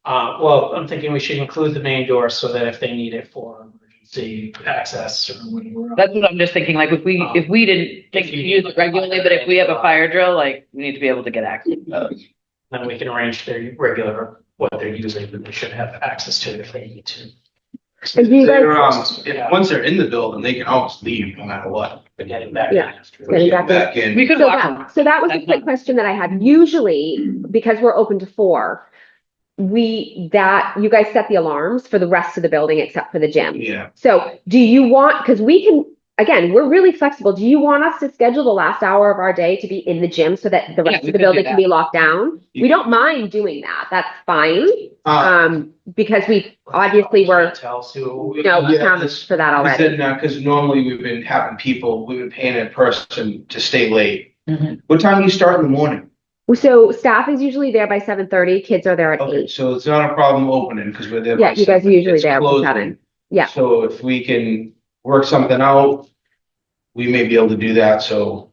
well, I'm thinking we should include the main door so that if they need it for emergency access or whatever. That's what I'm just thinking, like, if we didn't think to use it regularly, but if we have a fire drill, like, we need to be able to get access. Then we can arrange their regular, what they're using, but they should have access to it if they need to. And do you guys, Once they're in the building, they can always leave no matter what. But getting back. Yeah. after. Getting back in. Back in. We could so walk them. that was a That's quick not- question that I had. Usually, because we're open to 4, you guys set the alarms for the rest of the building except for the gym. Yeah, So do you want, because we can, again, we're really flexible. Do you want us to schedule the last hour of our day to be in the gym so that the Yeah, rest we of the could do building can that. be locked down? We don't mind doing that. That's fine. Because we obviously were, Hotels who. Yeah, accounted this- for that already. because normally we've been having people, we've been paying a person to stay late. Mhm. What time do you start in the morning? So staff is usually there by 7:30. Kids are there at Okay, 8. so it's not a problem opening because we're there. by Yeah, you guys are 7. usually It's there by closing. 7. Yeah. So if we can work something out, we may be able to do that, so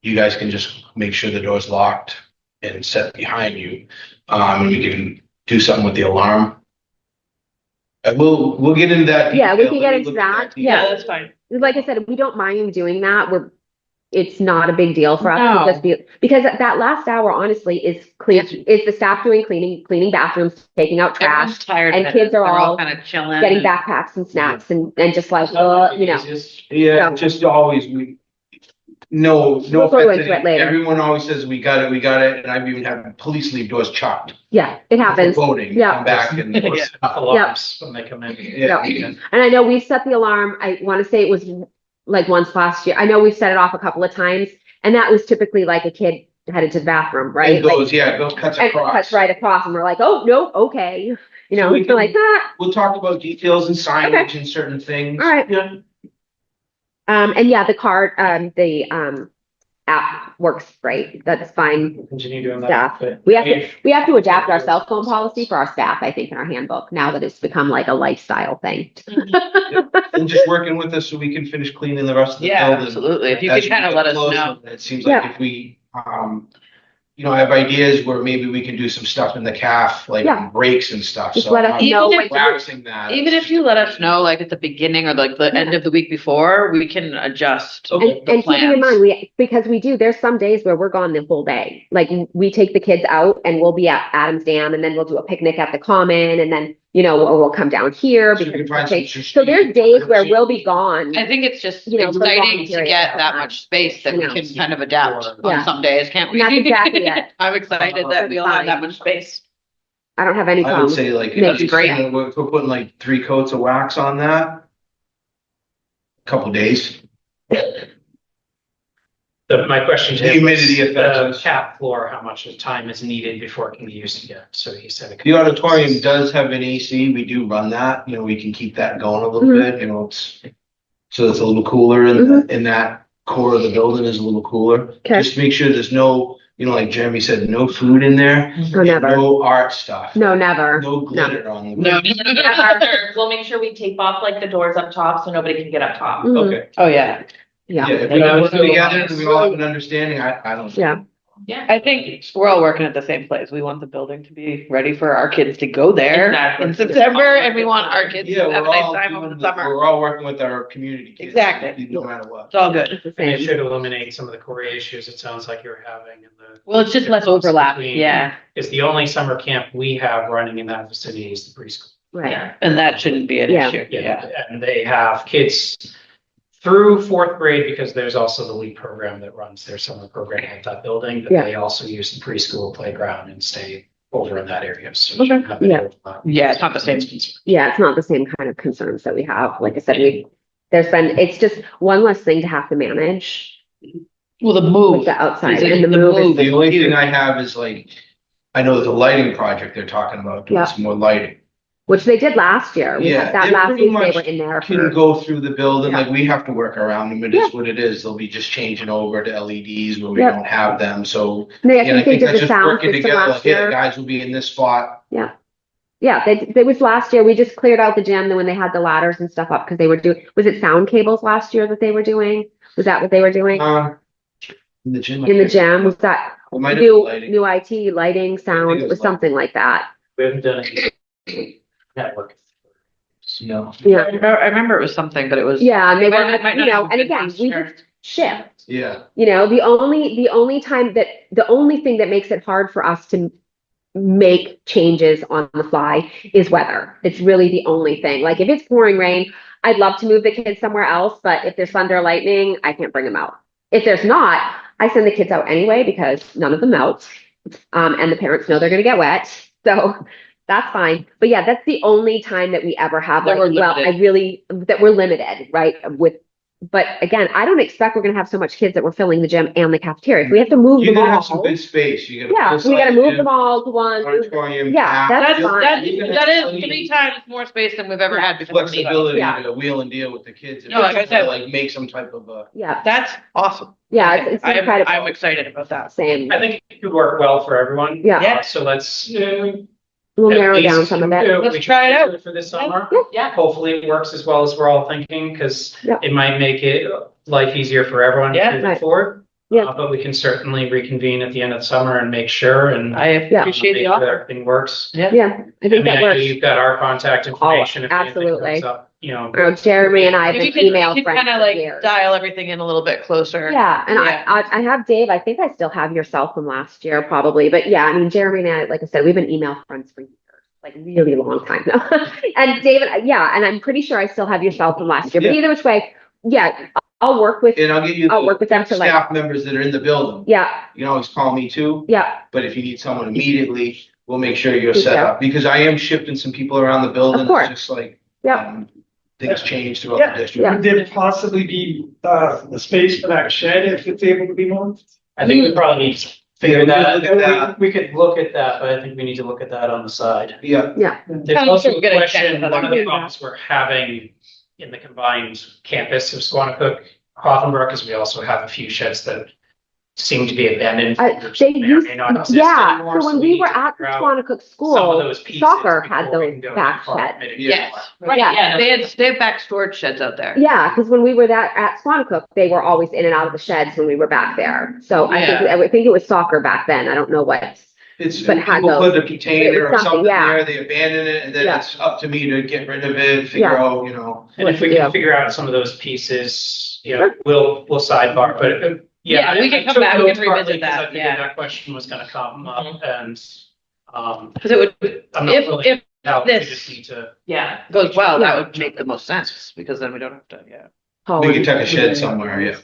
you guys can just make sure the door's locked and set behind you. And we can do something with the alarm. We'll get into that. Yeah, we detail. can get Let me into look at that. detail. Yeah. That's fine. Like I said, we don't mind doing that. It's not a big deal for us No. to just be, because that last hour honestly is clean, is the staff doing cleaning bathrooms, taking out trash, Everyone's tired. and of it. kids are They're all kind of chilling. getting and- backpacks and snacks and just like, you know. Yeah, So- just always, no We'll go offense. into it later. Everyone always says, we got it, and I've even had police leave doors chopped. Yeah, it happens. For voting, Yeah. come back and. Yeah. Alarms when they come in. Yeah. And I know we've set the alarm, I want to say it was like once last year. I know we've set it off a couple of times, and that was typically like a kid headed to the bathroom, right? It Like, goes, yeah, it goes, cuts and it across. cuts right across, and we're like, oh, no, okay. You know, So we we're like, We'll talk about details and signage and certain things. all right. Yeah. And yeah, the app works great. That's fine. Continue doing Staff. that. but- We have to adapt our cell phone policy for our staff, I think, in our handbook, now that it's become like a lifestyle thing. And just working with us so we can finish cleaning the rest of the Yeah, building. absolutely. If you As could we kind of get let us closer, know. It seems Yeah. like if we, I have ideas where maybe we can do some stuff in the calf, like Yeah. breaks and stuff. Just So let I'm us not know Even when if- to do. waxing that. Even if you let us know, like at the beginning or like the end of the week before, we can adjust. And, the and keeping in plans. mind, because we do, there's some days where we're gone the whole day. Like we take the kids out and we'll be at Adams Dam and then we'll do a picnic at the Common and then, or we'll come down here So because we it's find okay. some So there's days where we'll be gone. I think it's just For the long exciting to period get of that time. much space that we Yeah. can kind of adapt Yeah. on some days, can't we? And that's exactly it. I'm excited that we'll have that much space. I don't have any I would problem. say like, Making if we're putting like 3 coats of wax on that. Couple days. My question to The him was, humidity affects the us. cap floor, how much of time is needed before it can be used again? So he said. The auditorium does have an AC. We do run that, we can keep that going a little Mhm. bit, so it's a little cooler in that core of the building is a little cooler. Okay. Just to make sure there's no, like Jeremy said, no food in there. Oh, and never. No art stuff. No, never. No glitter on the. No. We'll make sure we tape off like the doors up top so nobody can get up top. Mhm. Okay. Oh, yeah. Yeah. Yeah, if we Yeah, work so- together and we all have an understanding, I don't. Yeah. Yeah. I think we're all working at the same place. We want the building to be ready for our kids to go there Exactly. in September, and we want our kids Yeah, to have a we're nice all time over doing, the summer. we're all working with our community kids. Exactly. No matter what. It's all good. It's the And it same. should eliminate some of the core issues it sounds like you're having in the. Well, it's just less overlap. Between- Yeah, It's the only summer camp we have running in that vicinity is the preschool. Right. Yeah. and that shouldn't be an Yeah. issue. Yeah. And they have kids through 4th grade because there's also the LEAP program that runs their summer program at that building. But Yeah. they also use the preschool playground and stay over in that area. So Okay. you shouldn't have any Yeah. overlap. Yeah, it's not the same. Yeah, it's not the same kind of concerns that we have. Like I said, it's just one less thing to have to manage Well, the with move. the outside Is it and the the move move? is, The only thing I have is like, I know there's a lighting project they're talking about, doing Yeah. some more lighting. which they did last year. We Yeah, had that they last pretty week, they much were in there. Can for- go through the building, Yeah. like we have to work around them, it is what it is, they'll be just changing over to LEDs where we Yep. don't have them, so. I And I think they think did that's the just sound working system together, last like, yeah, year. guys will be in this spot. Yeah, it was last year. We just cleared out the gym, then when they had the ladders and stuff up, because they were doing, was it sound cables last year that they were doing? Was that what they were doing? In the gym. In the gym, was that We might have new lighting. IT, lighting, sound, it it was was something like that. We haven't done any network. No. Yeah, I remember it was something, but it was. yeah, and they It might- were, it might not and have been again, we sure. just shift. Yeah, The only time that, the only thing that makes it hard for us to make changes on the fly is weather. It's really the only thing. Like if it's pouring rain, I'd love to move the kids somewhere else, but if there's thunder or lightning, I can't bring them out. If there's not, I send the kids out anyway because none of them melt. And the parents know they're gonna get wet, so that's fine. But yeah, that's the only time that we ever have That like, we're well, limited. that we're limited, right? But again, I don't expect we're gonna have so much kids that we're filling the gym and the cafeteria. If we have to move you're them gonna have some all, good space, you gotta. yeah, we gotta move them all to one. Auditorium. Yeah, half, that's you'll- fine. you're gonna That have is 3 times more space than we've ever had before. Flexibility Yeah. to wheel and deal with the kids. No, like I said- Like make some type of a. Yeah, That's awesome. yeah, it's I'm incredible. excited about that. Same. I think it could work well for everyone. Yeah. Yeah. So let's. We'll narrow down some of it. Let's try it out. For this summer. Yeah. Hopefully it works as well as we're all thinking, because Yeah. it might make it life easier for everyone Yeah. moving Right. forward. Yeah. But we can certainly reconvene at the end of the summer and make sure and. I appreciate make the sure offer. Everything works. Yeah, I think that I know works. you've got our contact information. if anything absolutely. comes up, Jeremy and I have If you been can, email you can friends kind of for like years. dial everything in a little bit closer. Yeah, and Yeah. I have Dave. I think I still have your cell from last year, probably. But yeah, I mean, Jeremy and I, like I said, we've been email friends for years, like really long time now. And David, yeah, and I'm pretty sure I still have your cell from last year. But Yeah. either which way, yeah, I'll work with. And I'll get you I'll work with them to like, staff members that are in the building. yeah, You can always call me too, yeah, but if you need someone immediately, we'll make sure you're set Yeah. up, because I am shifting some people around the building. Of course. It's just like, yeah, things change throughout Yeah. the district. Yeah. Would there possibly be, a space for that shed if it's able to be moved? I think we probably need to figure Yeah, that we could look at out. We could look at that, but I think we need to look at that on the side. Yeah, There's I'm also sure a we're gonna question, check that one of out. the problems we're having in the combined campus of Squanicook, Hoffenbrook, is we also have a few sheds that seem to be abandoned. They May or used, may not exist yeah, anymore, so when we we need were to at the figure out Squanicook some of school, those pieces soccer had before we those can go back that far. sheds. Maybe Yes. Right, Yeah. yeah, no, They have back storage sheds out there. Yeah, because when we were at Squanicook, they were always in and out of the sheds when we were back there. So I think it was soccer back then. I don't know what. It's, But had people those- put a container or something, something yeah. there, they abandon it, and then Yeah. it's up to me to get rid of it, figure Yeah. out, you know. And if we Yeah. can figure out some of those pieces, you know, we'll sidebar, but Yeah, we can I come took back, we notes can partly revisit because I that, figured yeah. That question was gonna come up and, Because it would, I'm not if, really, if out, we this- just need to. yeah. goes well, that Yeah. would make the most sense, because then we don't have to, yeah. We could tuck a shed somewhere, yeah,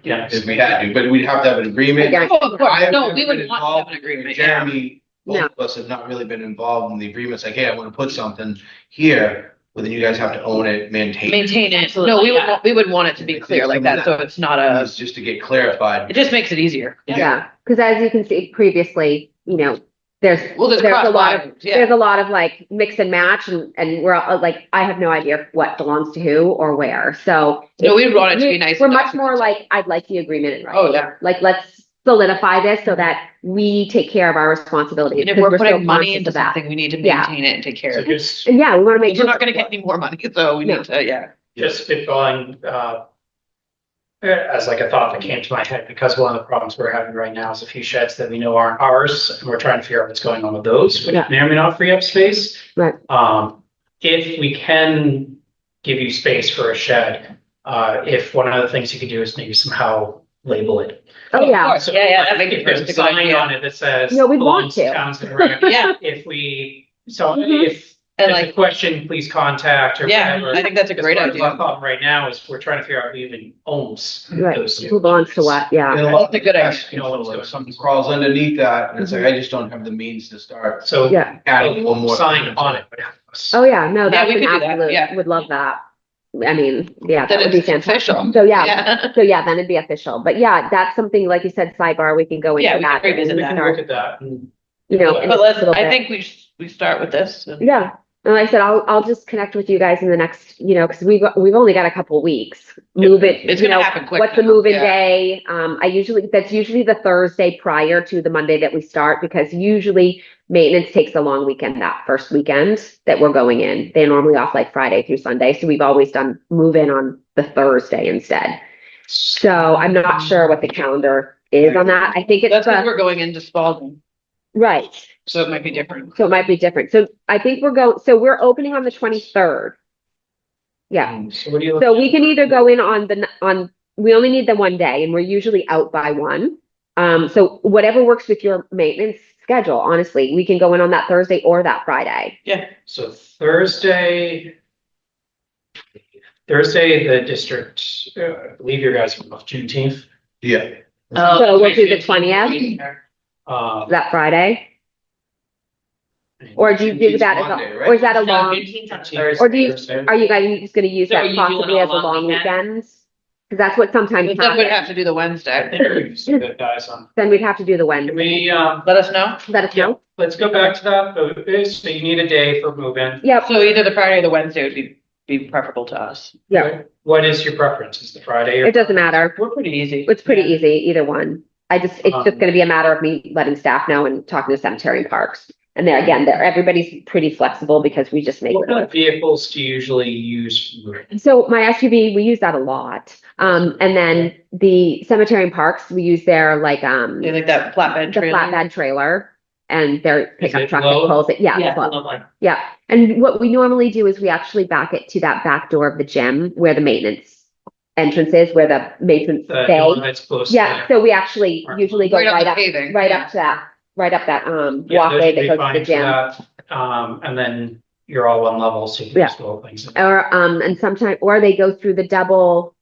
Yeah. if we had to, but we'd have to have an agreement. Yeah. Oh, of course, I have no, never we would been want to have an involved. agreement, yeah. Jeremy, both of us have not really been involved in the agreements, like, hey, I wanna put something here, but then you guys have to own it, maintain it. Maintain it, Absolutely, no, we would, yeah. we would want it to be clear like that, so it's not a, It's just to get clarified. it just makes it easier. Yeah, because as you can see previously, you know, Well, there's cross a lot of, lines, yeah. there's a lot of like mix and match and we're all, like, I have no idea what belongs to who or where, so. No, we would want it to be nice We're and much more documented. like, I'd like the agreement in Oh, writing. yeah. Like, let's solidify this so that we take care of our responsibilities. And if because we're so putting money conscious into of that. something, we need to Yeah. maintain it and take care So of it. just, And yeah, we want to make Because we're sure. not gonna get any more money, so we No. need to, yeah. just spitballing, as like a thought that came to my head, because one of the problems we're having right now is a few sheds that we know aren't ours, and we're trying to figure out what's going on with those, which Yeah. may or may not free up space. Right. If we can give you space for a shed, if one of the things you could do is maybe somehow label it. Oh, yeah. Of course, yeah, Like, that makes if there's a a good sign idea. on it that says. No, we'd want belongs to. Townsend Rec. Yeah, If we, so Mhm. if and there's a like, question, please contact or yeah, whatever. I think that's a Because great part of our idea. problem right now is we're trying to figure out who even owns Right. those. Who belongs to what, yeah. And a lot That's a good idea. of control, if something crawls underneath that, and it's like, I just don't have the means to start So. Yeah. adding one more. Sign on it would help us. Oh, yeah, no, Yeah, that's we an could do that, absolute, yeah. would love that. I mean, yeah, that That would be it's fantastic. official. So, yeah, Yeah. so yeah, then it'd be official. But yeah, that's something, like you said, sidebar, we can go Yeah, into we can that. revisit and We can that. look at that and. You know, in But a let's, little I bit. think we start with this. and- Yeah, and like I said, I'll just connect with you guys in the next, you know, because we've only got a couple weeks. Move it, It's you gonna know, happen quick what's the now, move-in yeah. day? That's usually the Thursday prior to the Monday that we start, because usually maintenance takes a long weekend, that first weekend that we're going in. They're normally off like Friday through Sunday, so we've always done move-in on the Thursday instead. So I'm not sure what the calendar is on that. I think it's That's because the, we're going into Spalding, right. so it might be different. So it might be different. So I think so we're opening on the 23rd. Yeah, So what do you? so we can either go in we only need the one day and we're usually out by 1. So whatever works with your maintenance schedule, honestly, we can go in on that Thursday or that Friday. So Thursday, the district, I believe your guys are off Juneteenth. Yeah, So we'll do the 20th, Uh, that Friday, or do you do that Monday, right? or is that a No, long, Juneteenth's on Thursday. or do you, Thursday. are you guys just gonna use So are that you doing possibly a as a long long weekend? weekends? Because that's what sometimes But then we'd have happens. to do the I Wednesday. think we're some good guys on. Then we'd have to do the Can Wednesday. we, Let us know. Let us yeah, know. let's go back to that. So you need a day for move-in. Yep, So either the Friday or the Wednesday would be preferable to us. yeah, What is your preference? Is the Friday or? it doesn't matter. We're pretty easy. It's pretty easy, either one. It's just gonna be a matter of me letting staff know and talking to cemetery and parks. And there, again, everybody's pretty flexible because we just make What it kind work. of vehicles do you usually use? for moving? So my SUV, we use that a lot. And then the cemetery and parks, we use their like, They like that flatbed the trailer. flatbed trailer and their pickup it truck that low? pulls it. Yeah, Yeah, it's low. lovely. Yeah. And what we normally do is we actually back it to that back door of the gym where the maintenance entrance is, where the maintenance The bay. one that's close to Yeah, there. so we actually usually go Right up right the up, paving. right yeah. up to that, Yeah, walkway those should that be goes to fine the for gym. that. And then you're all one level, so you can Yeah. just roll things. in. Or, and sometimes, or they go through the double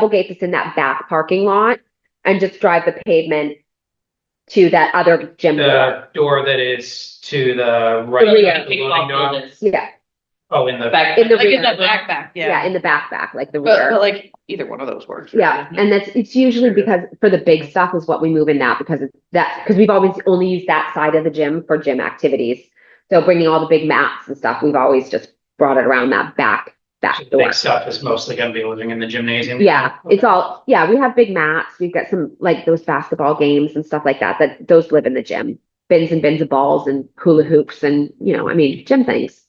gate that's in that back parking lot and just drive the pavement to that other gym door. The door that is to the right. rear. of the loading dock. Yeah, Oh, in the. Back. in the Like in rear. the backpack, Yeah, yeah. in the back, like the But rear. like either one of those works. Yeah, really. and it's usually because for the big stuff is what we move in now because because we've always only used that side of the gym for gym activities. So bringing all the big mats and stuff, we've always just brought it around that back back The door. big stuff is mostly gonna be living in the gymnasium. Yeah, it's all, yeah, we have big mats. We've got some, like those basketball games and stuff like that, that those live in the gym. Bins and bins of balls and hula hoops and, I mean, gym things.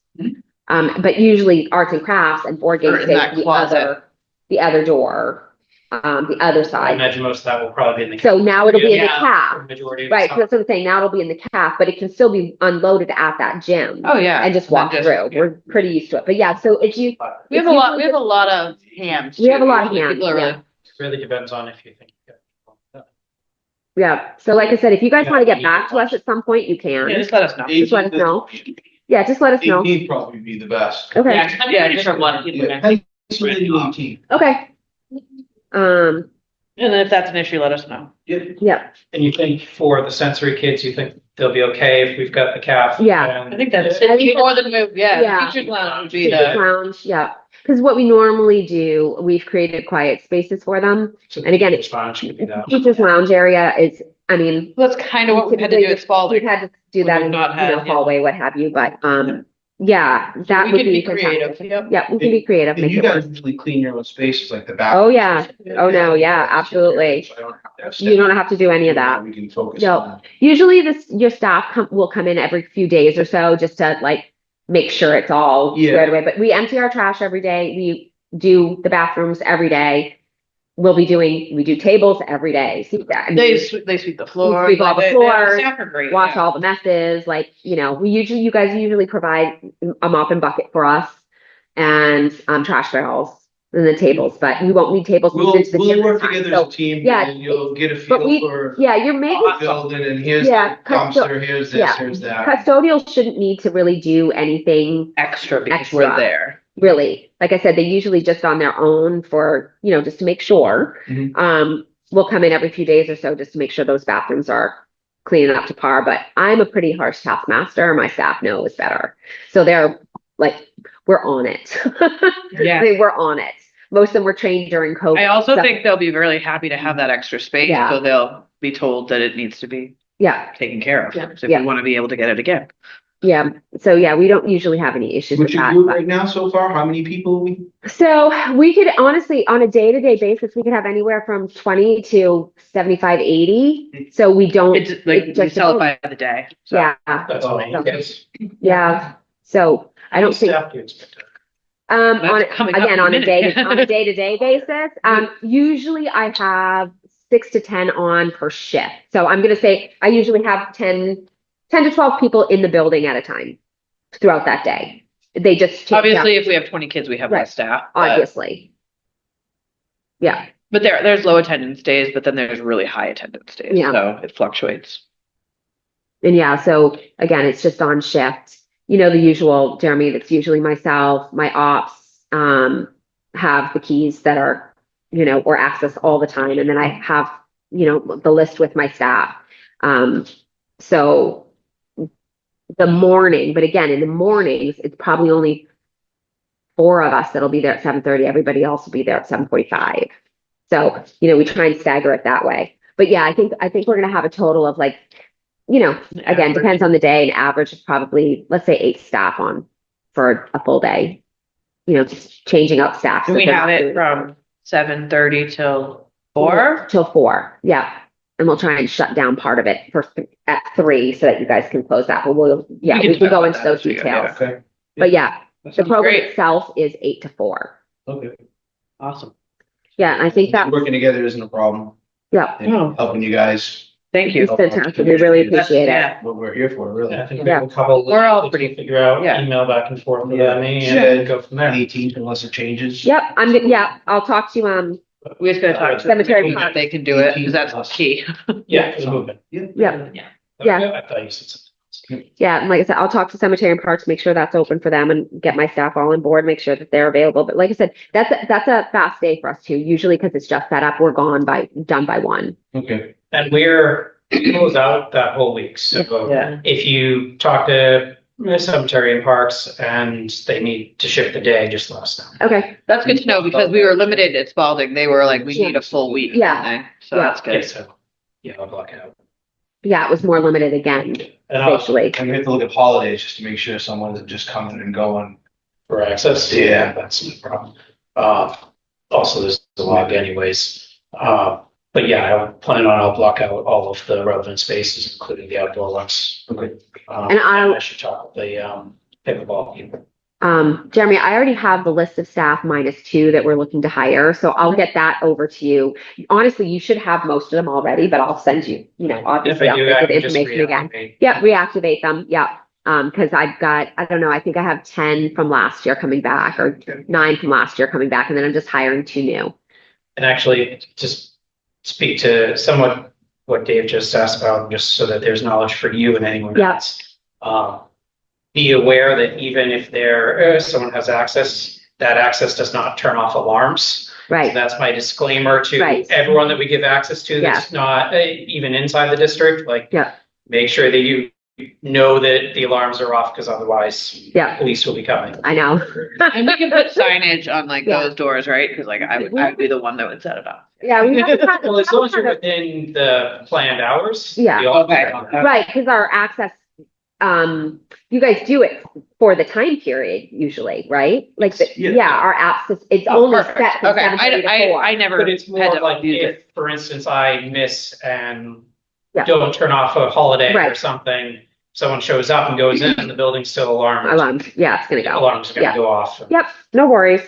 But usually arts and crafts and board games Or in stay that closet. the other door, the other I side. imagine most of that will probably be in the. So now it'll be in the Yeah. calf, Majority of the right? stuff. So that's what I'm saying. Now it'll be in the calf, but it can still be unloaded at that gym. Oh, yeah. And just walk Then through. We're pretty used to it. But yeah, so if you, We have a lot, we have a lot of hands. We have a too. lot of Usually hands, people are really- yeah. Really depends on if you think. yeah. So like I said, if you guys Yeah, want to get you back can to us at some point, you can. Yeah, just let us know. Just let us know. Yeah, just let us know. 18th probably be the best. Okay, Yeah, I'm pretty sure a lot of people are gonna. okay. And then if that's an issue, let us know. Yeah, And you think for the sensory kids, you think they'll be okay if we've got the calf? Yeah. and- I think that's I think more than move, Yeah. yeah. Teacher's lounge would be Teachers the, lounge, yeah. Because what we normally do, we've created quiet spaces for them. So And again, it's fine, should be that. Teachers lounge area is, I mean, that's kind of what we've had to do at we've Spalding. had to do When that we've in, not had, yeah. hallway, what have you, but, yeah, that We would can be be creative, fantastic. yep. Yeah, we can be creative. And make you it work. guys usually clean your own spaces like the back. Oh, yeah. Oh, no, yeah, absolutely. So I don't have to have You don't have to do any of that. We can focus No. on. Usually your staff will come in every few days or so just to like make sure it's all Yeah. squared away. But we empty our trash every day. We do the bathrooms every day. We do tables every day. See that? They sweep the floor. sweep all the They- floors, Staff are great. wash yeah. all the messes. Like, you guys usually provide a mop and bucket for us and trash barrels and the tables, but we won't need tables. moved We'll, into the we'll gym work this time. together as So, a team yeah, and you'll get a but feel we- for yeah, you're maybe the building and here's Yeah, the dumpster, here's this, yeah. here's that. custodial shouldn't need to really do anything Extra because Extra. we're there. really. Like I said, they usually just on their own for, just to make sure. Mhm. We'll come in every few days or so just to make sure those bathrooms are clean and up to par. But I'm a pretty harsh taskmaster. My staff knows better. So they're like, we're on it. Yeah. We're on it. Most of them were trained during COVID. I also so- think they'll be really happy to have that extra space, Yeah. so they'll be told that it needs to be Yeah, taken care of. Yeah. So if Yeah. you want to be able to get it again. yeah. So yeah, we don't usually have any issues What with you that. do but- right now so far, how many people we? So we could honestly, on a day-to-day basis, we could have anywhere from 20 to 75, 80. So we don't. It's like, it we just sell it depends. by the day. So. Yeah, That's all you guys. yeah. So I don't think, Staff do expect it. That's coming up in again, a on a minute. on a day-to-day basis, usually I have 6 to 10 on per shift. So I'm gonna say I usually have 10 to 12 people in the building at a time throughout that day. They just change up, Obviously, if we have 20 kids, we have Right. less staff. But, obviously. Yeah, but there's low attendance days, but then there's really high attendance days. Yeah. So it fluctuates. and yeah, so again, it's just on shift. The usual, Jeremy, that's usually myself, my ops, have the keys that are, or access all the time. And then I have, the list with my staff. So the morning, but again, in the mornings, it's probably only 4 of us that'll be there at 7:30. Everybody else will be there at 7:45. So, we try and stagger it that way. But yeah, I think we're going to have a total of like, again, depends on the day. An average is probably, let's say 8 staff on for a full day. Just changing out staff. Do so we they're have not it doing- from 7:30 till 4? Till 4, yeah. And we'll try and shut down part of it at 3 so that you guys can close that. But we can talk go about into that those as we go, details. Okay. But yeah, That the sounds program great. itself is 8 to 4. Okay. Awesome. Yeah, and I think that, Working together isn't a problem. yeah, And Oh. helping you guys, Thank you. it's fantastic. We really That's- appreciate it. yeah. what we're here for, really. Yeah, I think we Yeah. have a couple. We're all that pretty- we figure out, yeah. email back and forth with Yeah. them and Yeah. go from there. 18th unless it changes. Yep, I'll talk to, We're just gonna talk to Cemetery them Park. if they can do it, because that's key. Yeah, it's moving. yeah. Okay, I thought you said something else. Yeah, and like I said, I'll talk to Cemetery and Parks, make sure that's open for them and get my staff all on board, make sure that they're available. But like I said, that's a fast day for us too. Usually because it's just set up, we're done by 1. Okay. And we're closed out that whole week, so Yeah. if you talk to Cemetery and Parks and they need to shift the day, just let us know. Okay, That's good to know, because we were limited at Spalding. They were like, we need a full week. Yeah. didn't they? So Yeah. that's Okay, good. so, yeah, I'll block it out. yeah, it was more limited again, And I'll, spatially. And we have to look at holidays just to make sure someone isn't just coming and going. for access. Yeah. That's no problem. Also, there's the log anyways. But yeah, I would plan on, I'll block out all of the relevant spaces, including the outdoor ones. Okay. And I should talk with the pickleball people. Jeremy, I already have the list of staff -2 that we're looking to hire, so I'll get that over to you. Honestly, you should have most of them already, but I'll send you, If obviously I I'll do, send I you the can just information again. reactivate. Yep, reactivate them, yep. Because I've got, I don't know, I think I have 10 from last year coming back, or 9 from last year coming back, and then I'm just hiring 2 new. And actually, just speak to somewhat what Dave just asked about, just so that there's knowledge for you and anyone Yeah. else. Be aware that even if someone has access, that access does not turn off alarms. Right, That's my disclaimer to Right. everyone that we give access to that's not even inside the district, like. Yeah. Make sure that you know that the alarms are off, because otherwise yeah, police will be coming. I know. And we can put signage on like Yeah. those doors, right? Cause like I would be the one that would set it off. Yeah, we have to Well, as long as you're within the planned hours. Yeah. the alarms Okay. are on. Right, because our access, you guys do it for the time period usually, right? Like, our apps, it's Oh, only perfect. set from Okay, 7:30 to I 4. never But it's had more to like use it. if, for instance, I miss and Yeah. don't turn off a holiday or Right. something, someone shows up and goes in and the building's still alarmed. Alarms, yeah, it's gonna The go. alarm's gonna Yeah. go off. Yep, no worries.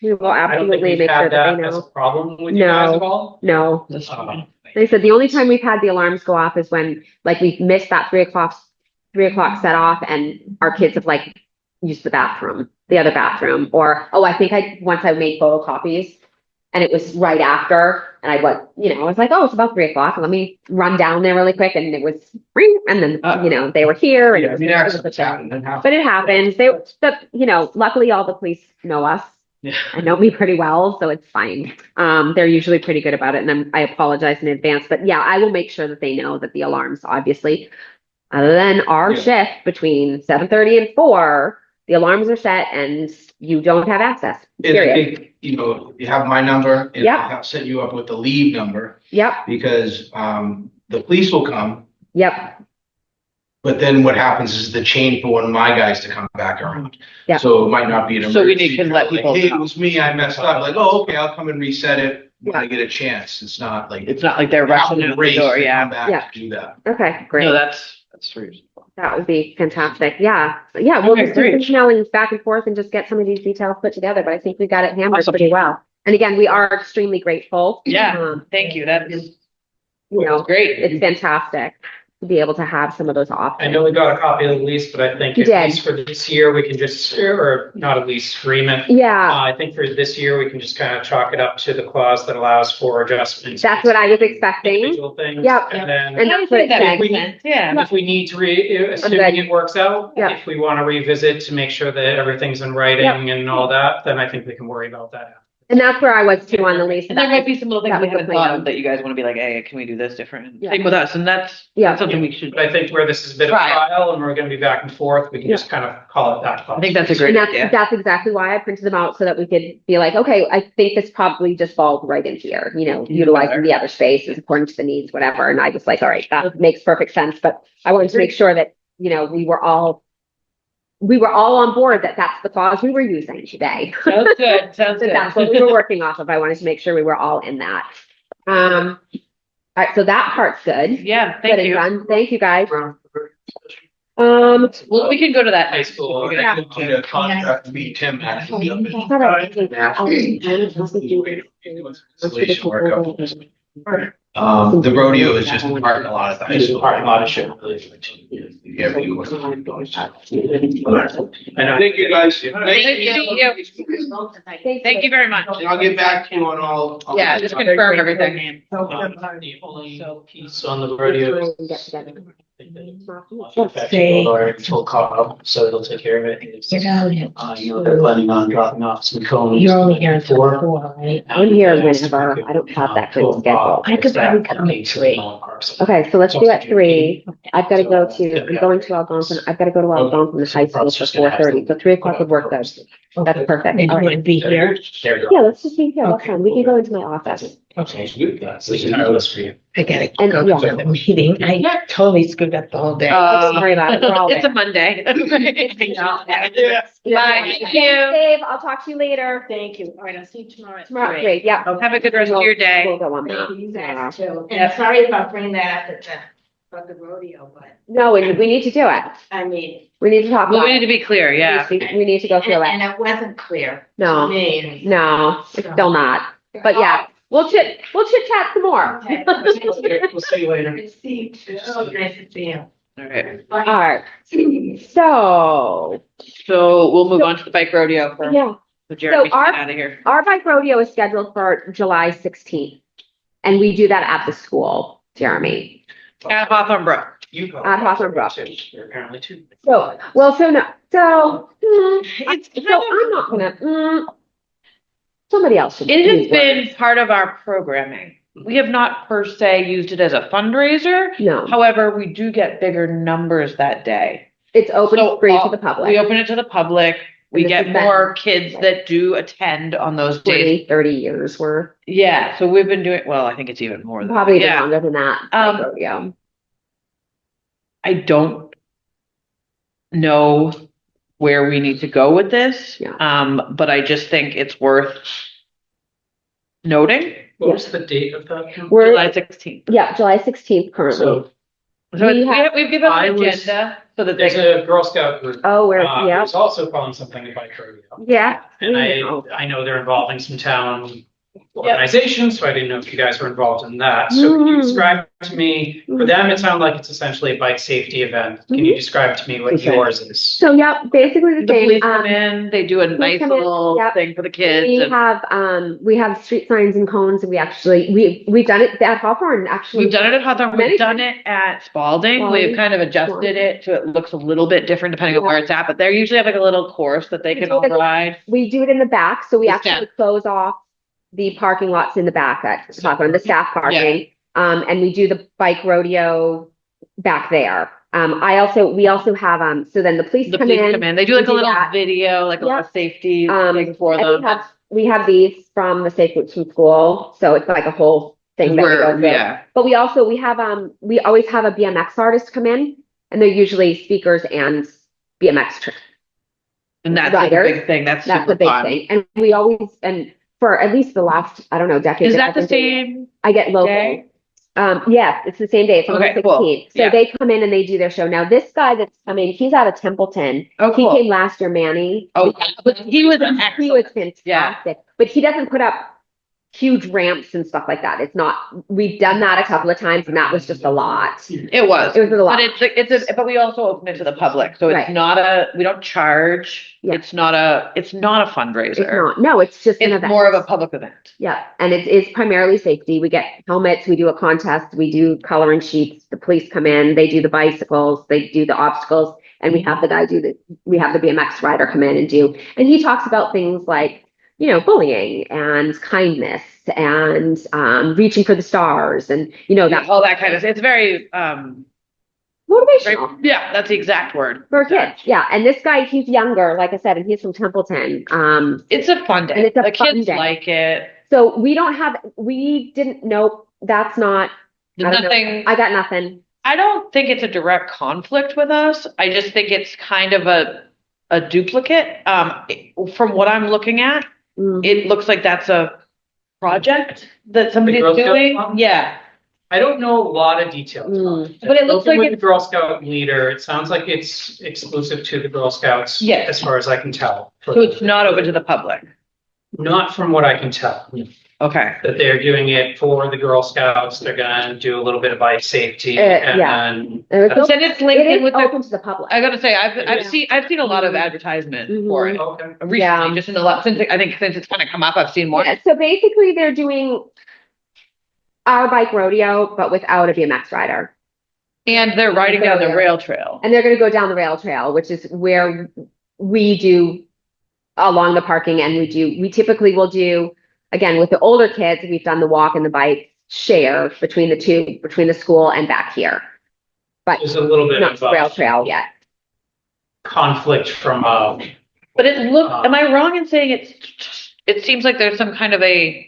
We will I don't think absolutely we've make sure had that they that as a know. problem with you guys at all. No, they said the only time we've had the alarms go off is when, like, we've missed that 3 o'clock set off and our kids have like used the other bathroom, or, I think once I made photocopies and it was right after, and I was like, it's about 3 o'clock, let me run down there really quick, and it was ring, and then, they were here, and Yeah, it I was, mean, it was accidents a thing. happen, that happens. But it happens. Luckily all the police know us. Yeah. And know me pretty well, so it's fine. They're usually pretty good about it, and I apologize in advance, but yeah, I will make sure that they know that the alarms, obviously, other than our Yeah. shift between 7:30 and 4, the alarms are set and you don't have access, And I period. think, you have my number, and Yeah. I'll have set you up with the leave number, Yep, because, the police will come, yep, but then what happens is the chain for one of my guys to come back around. Yeah. So it might not be an So we emergency. can let like, people Hey, know. it was me, I messed up, like, okay, I'll come and reset it when I get a chance, it's not like. It's not like they're you have rushing to out the race door, to yeah. come back Yeah. to do that. okay, great. No, that's reasonable. That would be fantastic. Yeah, we'll Okay, just do great. some emailing back and forth and just get some of these details put together, but I think we got it hammered Awesome. pretty well. And again, we are extremely grateful. Yeah, thank you. That's great. It's fantastic to be able to have some of those options. I know we got a copy of the lease, but I think You at did. least for this year, we can just, or not a lease agreement. Yeah, I think for this year, we can just kind of chalk it up to the clause that allows for adjustments. that's what I was expecting. Individual things. Yep. And then And that's what it that said. makes sense, yeah. if we need to assuming good. it works out, Yeah. if we want to revisit to make sure that everything's in writing and all that, then I think we can worry about that. And that's where I was too on the lease. And there might be some little things That we was the haven't thought plan. of that you guys want to be like, hey, can we do this different? Yeah. Same with us, and that's something we should. But I think where this is a bit of Trial. trial and we're going to be back and forth, we can just kind of call it that. I think that's a great And that's, idea. that's exactly why I printed them out, so that we could be like, okay, I think this probably just falls right in here, utilizing the other spaces according to the needs, whatever. And I was like, all right, that makes perfect sense, but I wanted to make sure that, we were all on board that that's the clause we were using today. Sounds good, sounds So good. that's what we were working off of. I wanted to make sure we were all in that. All right, so that part's good. Yeah, Good thank and you. done. Thank you, guys. Well, we can go to that High school. Yeah. Need a contract to be Tim actually up in- All right. Installation work up. The rodeo is just a parking lot at the high Just a school. parking lot of shit. Really. Yeah, we work. I know. Thank you, guys. Thank you very much. And I'll get back to you on all. Yeah, just confirm everything. The only piece on the rodeo is. Get together. Full call, so they'll take care of it. They're planning on dropping off some cones. You're only here until 4, right? I'm here whenever. I don't have that good schedule. I could probably come at 3. Okay, so let's do at 3. I've got to go to, I'm going to Algonquin. I've got to go to Algonquin from the high school for 4:30. So 3 o'clock would work good. That's perfect. And you All right. want to be here? There you Yeah, go. let's just be here. That's Okay. fine. We can go into my office. Okay. That's the entire list for you. I gotta And- go yeah. to the meeting. I totally screwed up the whole day. Don't worry about it. We're all It's a there. Monday. Yeah. Bye. Thanks, Thank you. Dave. I'll talk to you later. Thank you. All right, I'll see you tomorrow. Tomorrow, great, yeah. Have a good rest of your We'll day. go on Thank you, you that. guys too. And sorry about bringing that up about the rodeo, but No, we need to do it. I mean. We need to talk Well, about we need it. to be clear, yeah. We need to go through And it. it wasn't clear No. to me. No, it's still not. But yeah, we'll chit chat some more. Okay. We'll see you later. Good to see you too. Oh, nice to see you. All right. All right. So, So we'll move on to the bike rodeo for yeah, Jeremy our- out of here. our bike rodeo is scheduled for July 16th. And we do that at the school, Jeremy. At Hawthorne Brook. You go. At Hawthorne Brook. You're apparently too. So, well, so no, so, It's kind so of- I'm not gonna, somebody else should. It has use words. been part of our programming. We have not per se used it as a fundraiser. No, However, we do get bigger numbers that day. it's open So free to all- the public. We open it to the public. We And this get has been- more kids that do attend on those days. 30 years worth, Yeah, so we've been doing, well, I think it's even more than that. probably even Yeah. longer than that. Um, rodeo. I don't know where we need to go with this. Yeah. But I just think it's worth noting. What was the date of that? We're, July 16th. yeah, July 16th currently. So So We have- we've given I an was- agenda so that there's they, a Girl Scout group. Oh, we're, yeah, Who's also calling something a bike rodeo. yeah. And we know. I know they're involving some town organizations, so I didn't know if you guys were involved in that. So can you Mhm. describe to me, for them, it sounded like it's essentially a bike safety event. Can you describe to me what Okay. yours is? So, yeah, basically the the police same. come in, they do a nice come in, little yep. thing for the kids. We and have street signs and cones, and we've done it at Hawthorne, actually. We've done it at Hawthorne, Many we've done it at Spalding. We've kind of adjusted it so it looks a little bit different depending on where it's at, but they usually have like a little course that they can all ride. We do it in the back, so we The actually close off the parking lots in the back at Hawthorne, the staff parking. And we do the bike rodeo back there. We also have, so then the police The come police come in. in, they do like we a do little that. video, like a little Yep. safety Um, thing for And them. we have these from the Safe Routes from School, so it's like a whole thing that we go Where, through. yeah, But we always have a BMX artist come in, and they're usually speakers and BMX and that's like a riders. big thing, that's That's super the big fun. thing. And we always, and for at least the last, I don't know, decade. Is that that I've the been doing it, same? I get local. day? Yes, it's the same day. It's on the Okay, cool. 16th. So Yeah. they come in and they do their show. Now, this guy that's coming, he's out of Templeton. Oh, He cool. came last year, Manny. Oh, but he was He excellent. was fantastic. But he doesn't put up huge ramps and stuff like that. It's not, we've done that a couple of times and that was just a lot. It was. It was a lot. But but we also open it to the public, so Right. we don't charge. Yeah. It's not a It's fundraiser. not, no, it's just an It's event. more of a public event. Yeah, and it is primarily safety. We get helmets, we do a contest, we do coloring sheets, the police come in, they do the bicycles, they do the obstacles, and we have the BMX rider come in and he talks about things like, bullying and kindness and reaching for the stars and, that All that kind of, it's very, motivational yeah, that's the exact word. for kids. Yeah, and this guy, he's younger, like I said, and he's from Templeton. It's a fun day. And it's a The fun kids day. like it. So we didn't know, that's not, There's I don't know. nothing. I got nothing. I don't think it's a direct conflict with us. I just think it's kind of a duplicate. From what I'm looking at, Mm. it looks like that's a project that somebody's Girl Scout doing. one? Yeah, I don't know a lot of details. about it. But it looks Spoken like with the Girl Scout leader, it sounds like it's exclusive to the Girl Scouts. Yes. As far as I can tell. so it's not open to the public. Not from what I can tell, Okay. that they're doing it for the Girl Scouts, they're gonna do a little bit of bike safety yeah. and. It's But then it's linked It in is with the, open to the public. I gotta say, I've Yeah. seen a lot of advertisement for it Okay. recently, Yeah. just in since it's kind of come up, I've seen more. Yeah, so basically they're doing our bike rodeo, but without a BMX rider. And they're riding down the rail trail. And they're gonna go down the rail trail, which is where we do along the parking and we typically will do, again, with the older kids, we've done the walk and the bike share between the school and back here. But There's a little bit not of rail trail yet. conflict from a But am I wrong in saying it seems like there's some kind of a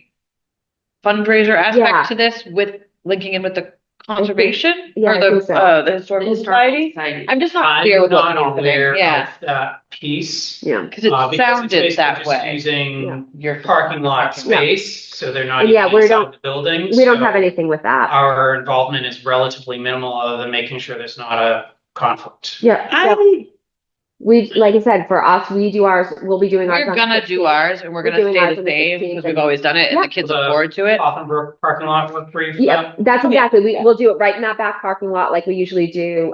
fundraiser Yeah. aspect to this with linking in with the conservation yeah, or I the, think so. the historical society? I'm just not I'm clear with what's not happening. aware Yeah, of that piece. Yeah. because it Because it's sounded basically that just way. Using Your parking lot parking lot. space, so they're not And even yeah, we inside don't- the building. We don't so have anything with that. Our involvement is relatively minimal, other than making sure there's not a conflict. Yeah. We, like I said, for us, we do ours, we'll be doing ours. We're on gonna 16th. do ours and we're We're gonna doing stay ours the on the same 16th because we've and- always done it and Yeah. the kids The look forward to it. Offenbrook parking lot work for you for Yeah, that? that's exactly, we'll do it right in that back parking lot like we usually do.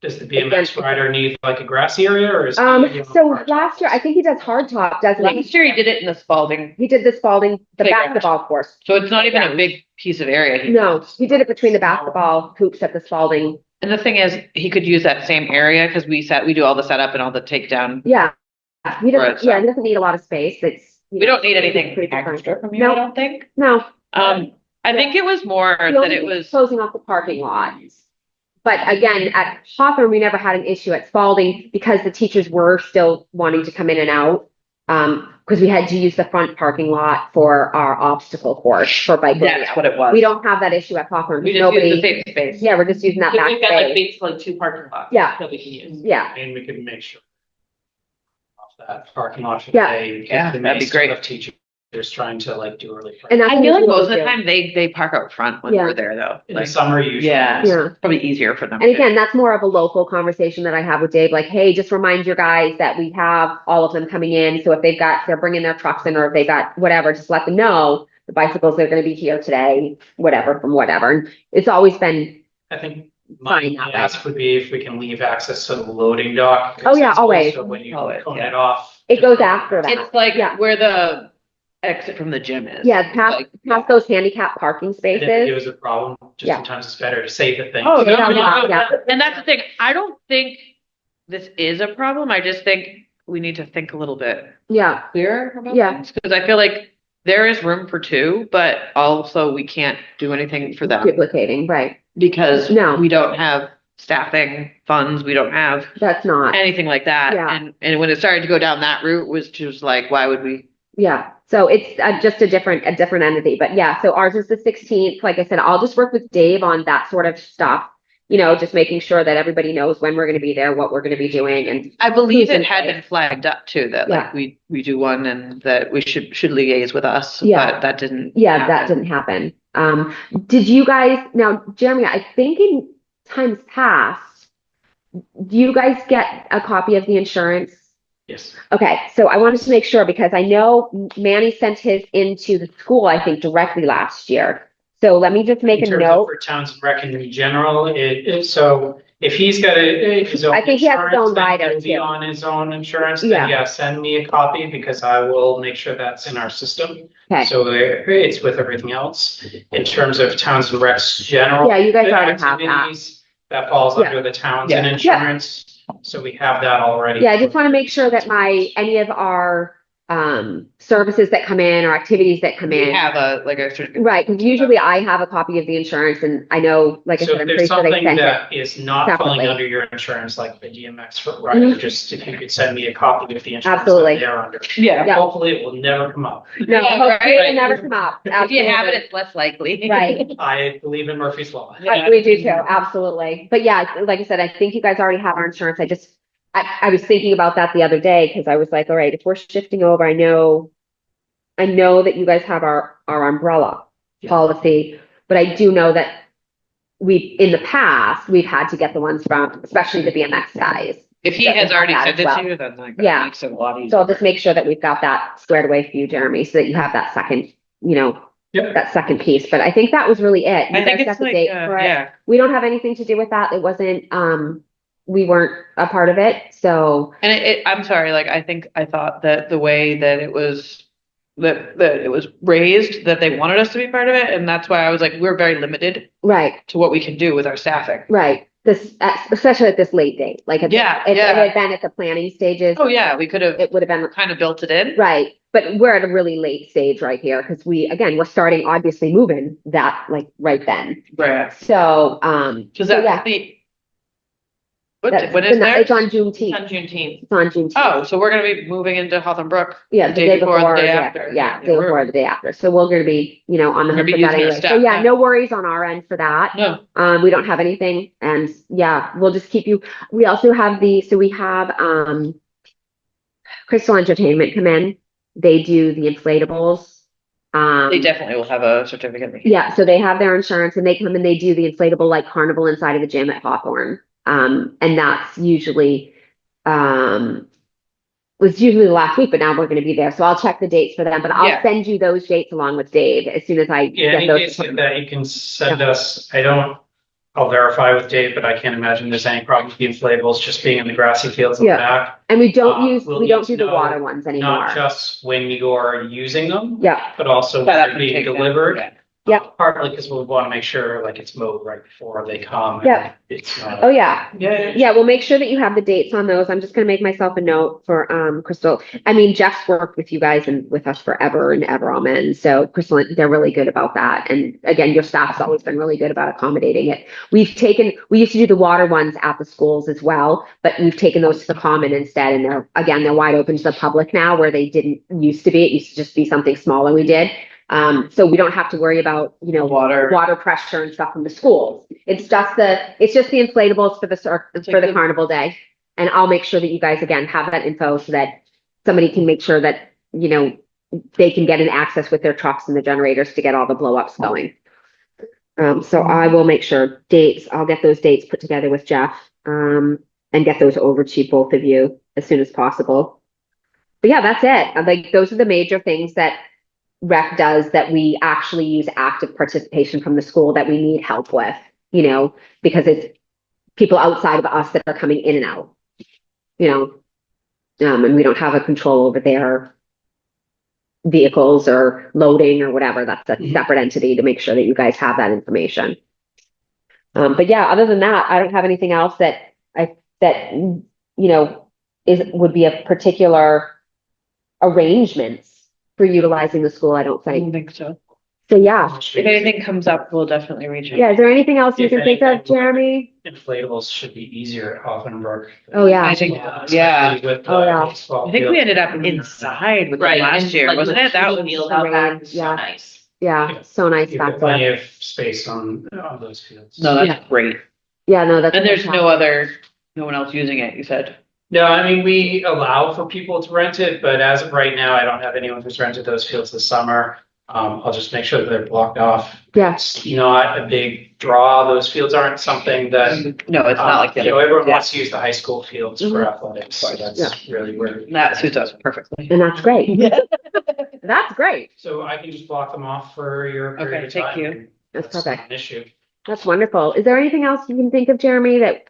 Does the BMX rider need like a grassy area or is? he So hard top? last year, I think he does hard top, doesn't he? Last year he did it in the Spalding, He did the Spalding, the Playground. basketball course. so it's not even Yeah. a big piece of area. No, he did it between the basketball hoops at the Spalding. And the thing is, he could use that same area because we do all the setup and all the takedown. Yeah. He Right, doesn't, so- yeah, he doesn't need a lot of space. It's. We don't need anything pretty different. extra from you, I No. don't think. No, I think it was more the that only it thing is was, closing off the parking lot. But again, at Hawthorne, we never had an issue. At Spalding, because the teachers were still wanting to come in and out. Because we had to use the front parking lot for our obstacle course for bike. that's rodeo. what it was. We don't have that issue at Hawthorne. We because just use the Nobody, safe space. yeah, we're just using that So back we've got like bay. basically 2 parking lots. Yeah. That we can use. Yeah, And we could make sure. Off that parking lot for the Yeah. day. because Yeah, they that'd may be still great. have Teachers trying to like do early. and that's. I feel like usually what most of we the do. time they park out front when Yeah. we're there though. In the Like, summer usually. yeah. Yeah. probably easier for them. And to- again, that's more of a local conversation that I have with Dave, like, hey, just remind your guys that we have all of them coming in. So if they're bringing their trucks in or if they got whatever, just let them know the bicycles are gonna be here today, whatever, from whatever. And it's always been, I think my Fine that way. ask would be if we can leave access to the loading dock. Oh, yeah, accessible, always. So when you Always, cone yeah. it off. it goes after that. It's like Yeah. where the exit from the gym is. Yeah, past Like- those handicap parking And if it spaces. was a problem, just Yeah. sometimes it's better to say the thing. Oh, no, Yeah, no, yeah, no, yeah. and that's the thing. I don't think this is a problem. I just think we need to think a little bit Yeah, clearer about Yeah. things. Because I feel like there is room for 2, but also we can't do anything for them duplicating, right. because No. we don't have staffing funds. We don't have That's not, anything like that. Yeah. And when it started to go down that route was just like, why would we? yeah. So it's just a different entity. But yeah, so ours is the 16th. Like I said, I'll just work with Dave on that sort of stuff. Just making sure that everybody knows when we're going to be there, what we're going to be doing. And I believe Who's in it had place? been flagged up too, that Yeah. like we do one and that we should liaise with us. Yeah. But that didn't. yeah, that happen. didn't happen. Did you guys, now, Jeremy, I think in times past, do you guys get a copy of the insurance? Yes. Okay, so I wanted to make sure because I know Manny sent his into the school, I think, directly last year. So let me just make In a terms of note. for towns and rec in general, so if he's got his own I think he has his own insurance, then rider, he'll be too. on his own insurance, Yeah. then yeah, send me a copy because I will make sure that's in our system. Okay. So it's with everything else. In terms of towns and recs general. Yeah, you guys already have that. activities, that falls Yeah. under the towns and Yeah. insurance, so we have that already. Yeah, I just want to make sure that any of our services that come in or activities that come We in. have a certificate. Right, because usually I have a copy of the insurance and I know, like I So said, if I'm there's pretty sure they something sent it. that is not falling separately. under your insurance, like the DMX for rider, Mhm. just if you could send me a copy of the insurance Absolutely. that they're under. Yeah. Yeah. Hopefully it will never come up. No, Yeah, hopefully it'll right. never come up. If you have it, Absolutely. it's less likely. Right. I believe in Murphy's Law. We do too, absolutely. But yeah, like I said, I think you guys already have our insurance. I was thinking about that the other day because I was like, all right, if we're shifting over, I know that you guys have our umbrella policy, but I do know that in the past, we've had to get the ones from, especially the BMX guys. If he That has we already have sent that it as to well. you, then like Yeah. that makes it a lot easier. So I'll just make sure that we've got that squared away for you, Jeremy, so that you have that second, Yep. that second piece. But I think that was really it. You I think guys got it's the like, date for it. yeah. We don't have anything to do with that. It wasn't, we weren't a part of it, so, And I'm sorry, like I thought that the way that it was that it was raised, that they wanted us to be part of it, and that's why I was like, we're very limited right, to what we can do with our staffing. right. This, especially at this late date, like if Yeah, if it yeah. had been at the planning stages, Oh yeah, we could have it would have been, kind of built it in. right. But we're at a really late stage right here because we're starting obviously moving that like right then. Right. So, Because so that yeah, When is there? It's on It's Juneteenth. on Juneteenth. It's on Juneteenth. Oh, so we're gonna be moving into Hawthorne Brook. Yeah, the day before, the or day the after. Yeah, day before, or the day after. So we're gonna be, on the We're hook gonna be for that using our anyway. So staff yeah, time. no worries on our end for that. No, We don't have anything, and yeah, we'll just keep you. We also have we have Crystal Entertainment come in. They do the inflatables. they definitely will have a certificate. Yeah, so they have their insurance and they come and they do the inflatable like carnival inside of the gym at Hawthorne. And that's usually was usually the last week, but now we're going to be there. So I'll check the dates for them, but I'll Yeah. send you those dates along with Dave as soon as I Yeah, get in those. case of that, you can send us, I'll verify with Dave, but I can't imagine there's any problem with the inflatables just being in the grassy fields in the Yeah. back. And we don't we'll we don't need do to the know water ones anymore. Not just when you're using them, Yeah, but also when That they're being take them, delivered. yeah. Yeah. Partly because we want to make sure like it's mowed right before they come. and Yeah. It's not. oh yeah. Yeah. Yeah, we'll make sure that you have the dates on those. I'm just gonna make myself a note for Crystal. I mean, Jeff's worked with you guys and with us forever and ever, amen. So Crystal, they're really good about that. And again, your staff's always been really good about accommodating it. We used to do the water ones at the schools as well, but we've taken those to the common instead. And they're wide open to the public now where they didn't used to be. It used to just be something smaller we did. So we don't have to worry about, water pressure and stuff from the schools. It's just the inflatables for the carnival day. And I'll make sure that you guys again have that info so that somebody can make sure that, they can get an access with their trucks and the generators to get all the blow ups going. So I will make sure I'll get those dates put together with Jeff, and get those over to both of you as soon as possible. But yeah, that's it. Like those are the major things that rec does that we actually use active participation from the school that we need help with, because it's people outside of us that are coming in and out, and we don't have a control over their vehicles or loading or whatever. That's a separate entity to make sure that you guys have that information. But yeah, other than that, I don't have anything else that would be a particular arrangements for utilizing the school, I don't I think. don't think so. So yeah. If anything comes up, we'll definitely reach out. Yeah, is there anything else you If can think of, anything, Jeremy? Inflatables should be easier at Hawthorne Brook. Oh, yeah. I think, Especially yeah. with the Oh, yeah. baseball I think field. we ended up inside with them Right. last and, year, like, wasn't the it? That shooting was field out back is so Yeah. nice. Yeah, so nice You've back got plenty there. of space on those fields. no, that's Yeah. great. Yeah, no, that's. And there's no one else using it. You said. No, I mean, we allow for people to rent it, but as of right now, I don't have anyone who's rented those fields this summer. I'll just make sure that they're blocked off. Yeah. It's not a big draw. Those fields aren't something that, No, it's not like the other. everyone yeah. wants to use the high school fields for athletics. So that's really where. That suits us perfectly. And that's great. That's great. So I can just block them off for your period Okay, of thank time. you. and That's not perfect. an issue. That's wonderful. Is there anything else you can think of, Jeremy, that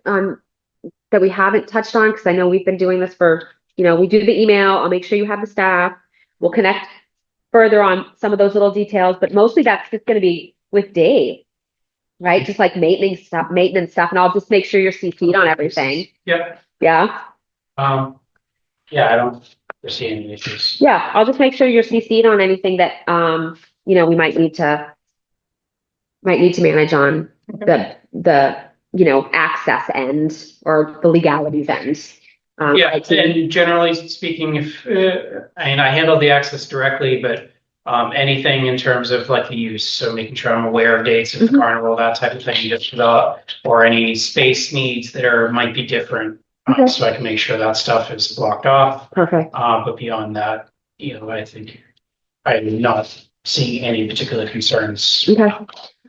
we haven't touched on? Because I know we've been doing this for, we do the email. I'll make sure you have the staff. We'll connect further on some of those little details, but mostly that's just going to be with Dave, right? Just like maintenance stuff, and I'll just make sure you're CC'd on everything. Yep. Yeah. Yeah, I don't foresee any issues. Yeah. I'll just make sure you're CC'd on anything that, we might need to manage on the access end or the legalities end. Yeah, IT. and generally speaking, I handle the access directly, but anything in terms of like the use, so making sure I'm aware of dates of the carnival, that type of thing, just or any space needs that might be different. Okay. So I can make sure that stuff is blocked off. Perfect. But beyond that, I think I'm not seeing any particular concerns. Okay.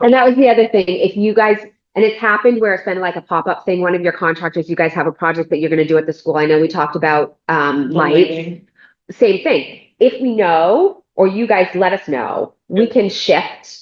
And that was the other thing. If you guys, and it's happened where it's been like a pop-up thing, one of your contractors, you guys have a project that you're going to do at the school. I know we talked about lights. Same thing. If we know, or you guys let us know, we can shift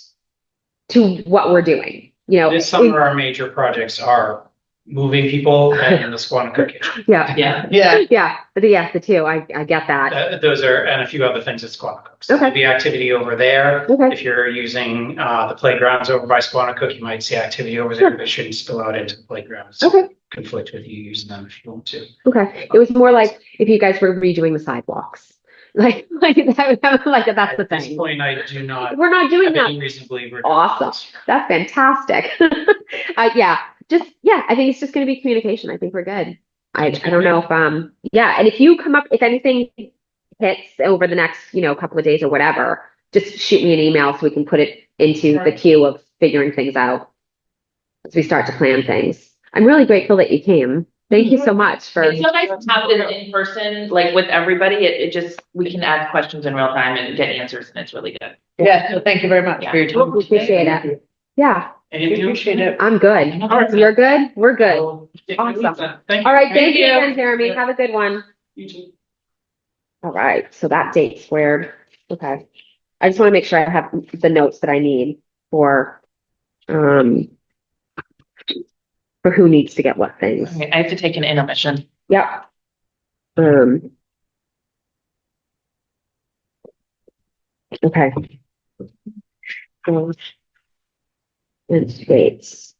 to what we're doing. This summer, our major projects are moving people and the Squanicook kitchen. Yeah. Yeah. Yeah. The two. I get that. Those are, and a few other things at Squanicook. So Okay. there'll be activity over there. Okay. If you're using the playgrounds over by Squanicook, you might see activity over there, but it shouldn't spill out into the playgrounds. Okay. Conflict with you using them if you want to. Okay. It was more like if you guys were redoing the sidewalks. Like that's the At this thing. point, I do not We're not doing have that. any reason to believe we're. Awesome. That's fantastic. Yeah, I think it's just gonna be communication. I think we're good. I don't know if, yeah, and if you come up, if anything hits over the next, couple of days or whatever, just shoot me an email so we can put it into the queue of figuring things out as we start to plan things. I'm really grateful that you came. Thank you so much for, It's so nice to have this in person, like with everybody. It just, we can ask questions in real time and get answers, and it's really good. Yeah, so thank you very much for your time. we appreciate it. Yeah, Appreciate it. I'm good. You're good? We're good. Awesome. Thank All you. right, thank you you. again, Jeremy. Have a good one. You too. All right, so that date squared. Okay. I just want to make sure I have the notes that I need for who needs to get what things. Okay, I have to take an intermission. Yep. Okay. And dates.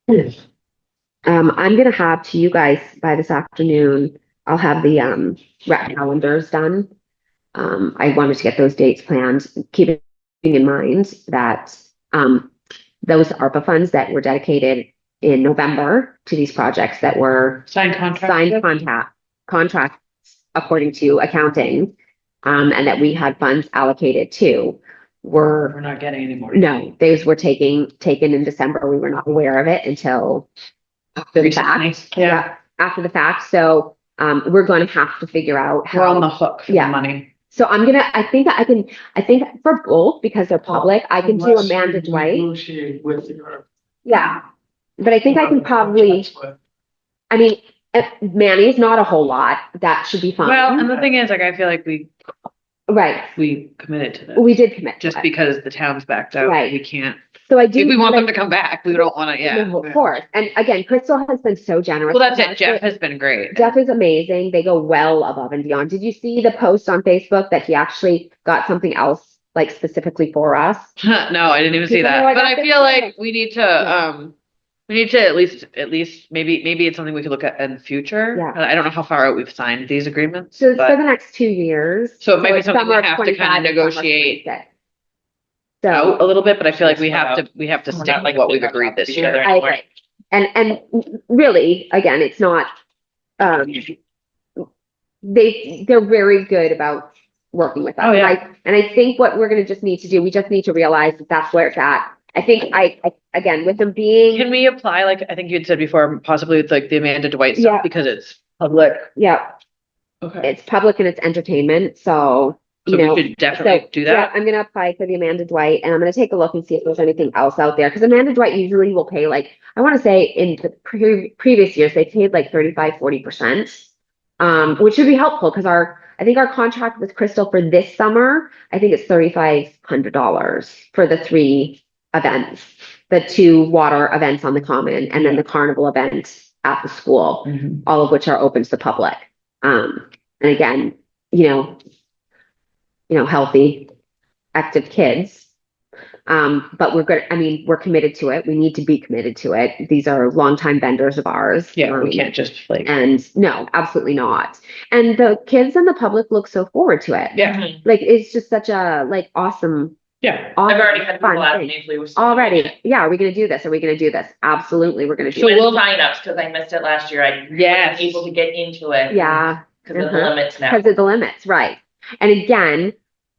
I'm gonna have to you guys by this afternoon, I'll have the rec calendars done. I wanted to get those dates planned, keeping in mind that those ARPA funds that were dedicated in November to these projects that were Signed contract. signed contracts according to accounting, and that we had funds allocated to were, We're not getting any more. no, those were taken in December. We were not aware of it until after the fact. Recently. Yeah, After the fact. So, we're going to have to figure out we're on how. the hook for Yeah. the money. So I think for both, because they're public, I can do Amanda Dwight. Negotiate with your. Yeah. But I think I can probably, I mean, Manny's not a whole lot. That should be fine. Well, and the thing is, like, I feel like Right. we committed to this. We did commit. to Just it. because the town's backed out, Right. we can't, So I do. if we want them like, to come back, we don't wanna, yeah. no, of course. And again, Crystal has been so generous. Well, that's with it. us. Jeff has been great. Jeff is amazing. They go well above and beyond. Did you see the post on Facebook that he actually got something else like specifically for us? No, I didn't even see People that, know I but got I this feel thing. like we need to, Yeah. at least, maybe it's something we could look at in the future. Yeah. I don't know how far out we've signed these agreements, So it's for but the next 2 years. So it might be it's something we summer of have to kinda 25 and summer of negotiate 26. out a So little bit, but I feel like we We're have not- to we're stick not with like what a we've big agreed this together. year. I agree. And really, again, it's not, they're very good about working with us. Oh, yeah. And I think what we're gonna just need to do, we just need to realize that that's where it's at. I think again, with them being, Can we apply, like, I think you had said before, possibly with like the Amanda Dwight Yeah. stuff, because it's public? yeah, Okay. it's public and it's entertainment, so, So you know. we should definitely do Yeah, that. I'm gonna apply for the Amanda Dwight and I'm gonna take a look and see if there's anything else out there. Cause Amanda Dwight usually will pay like, I wanna say in the previous years, they paid like 35-40%. Which would be helpful because I think our contract with Crystal for this summer, I think it's $3,500 for the 3 events. The 2 water events on the common and then the carnival events at the school, Mhm. all of which are open to the public. And again, healthy, active kids. But we're good. I mean, we're committed to it. We need to be committed to it. These are longtime vendors of ours. Yeah, we can't just like, And no, absolutely not. And the kids and the public look so forward to it. yeah, Mhm. Like, it's just such a awesome. yeah. I've already had fun people ask thing. me if we were. still doing Already. it. Yeah, are we gonna do this? Are we gonna do this? Absolutely, we're gonna do So it. With we'll- signups, because I missed it last year. I Yes. wasn't able to get into it. Yeah, Because of the Mhm. limits now. because of the limits, right. And again,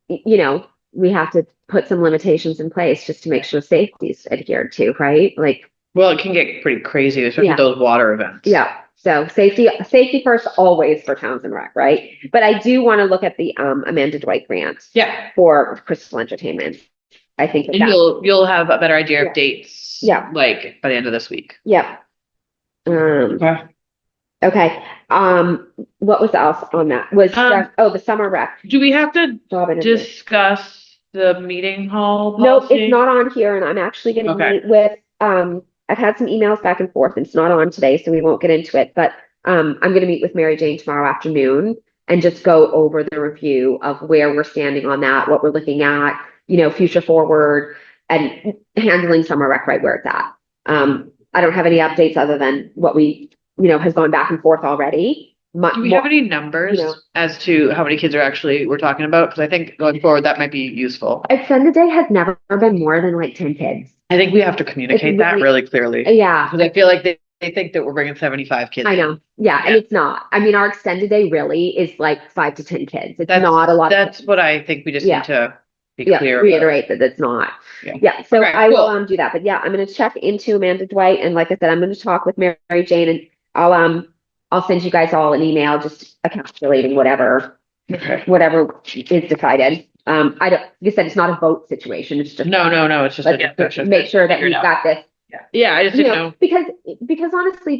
we have to put some limitations in place just to make sure safety's adhered to, right? Like, Well, it can get pretty crazy, especially Yeah. those water events. yeah. So safety first always for Towns and Rec, right? But I do want to look at the Amanda Dwight grant Yeah, for Crystal Entertainment. I think and that, you'll have a better idea Yeah. of dates. Yeah. Like by the end of this week. yeah. Okay. Okay. What was else on that? Was the summer rec Do we have to job interview. discuss the meeting hall No, policy? it's not on here, and I'm actually going to Okay. meet with. I've had some emails back and forth, and it's not on today, so we won't get into it. But I'm going to meet with Mary Jane tomorrow afternoon and just go over the review of where we're standing on that, what we're looking at, future forward, and handling summer rec right where it's at. I don't have any updates other than what we, has gone back and forth already. Do we have any numbers you know. as to how many kids are actually we're talking about? Because I think going forward, that might be useful. Extended day has never been more than like 10 kids. I think we have to communicate that really clearly. Yeah, Because I feel like they think that we're bringing 75 kids. I know. Yeah, and Yeah. it's not. I mean, our extended day really is like 5 to 10 kids. It's That's not a lot. That's what I think we just Yeah. need to be Yeah, clear. reiterate that it's not. Yeah. Yeah, so Okay, I will cool. do that. But yeah, I'm gonna check into Amanda Dwight, and like I said, I'm gonna talk with Mary Jane, and I'll send you guys all an email just encapsulating whatever Okay. is decided. I don't, like I said, it's not a vote situation. It's just No, it's just a let's discussion. make sure that Figure it we've out. got this. Yeah, I just You didn't know, know. because honestly,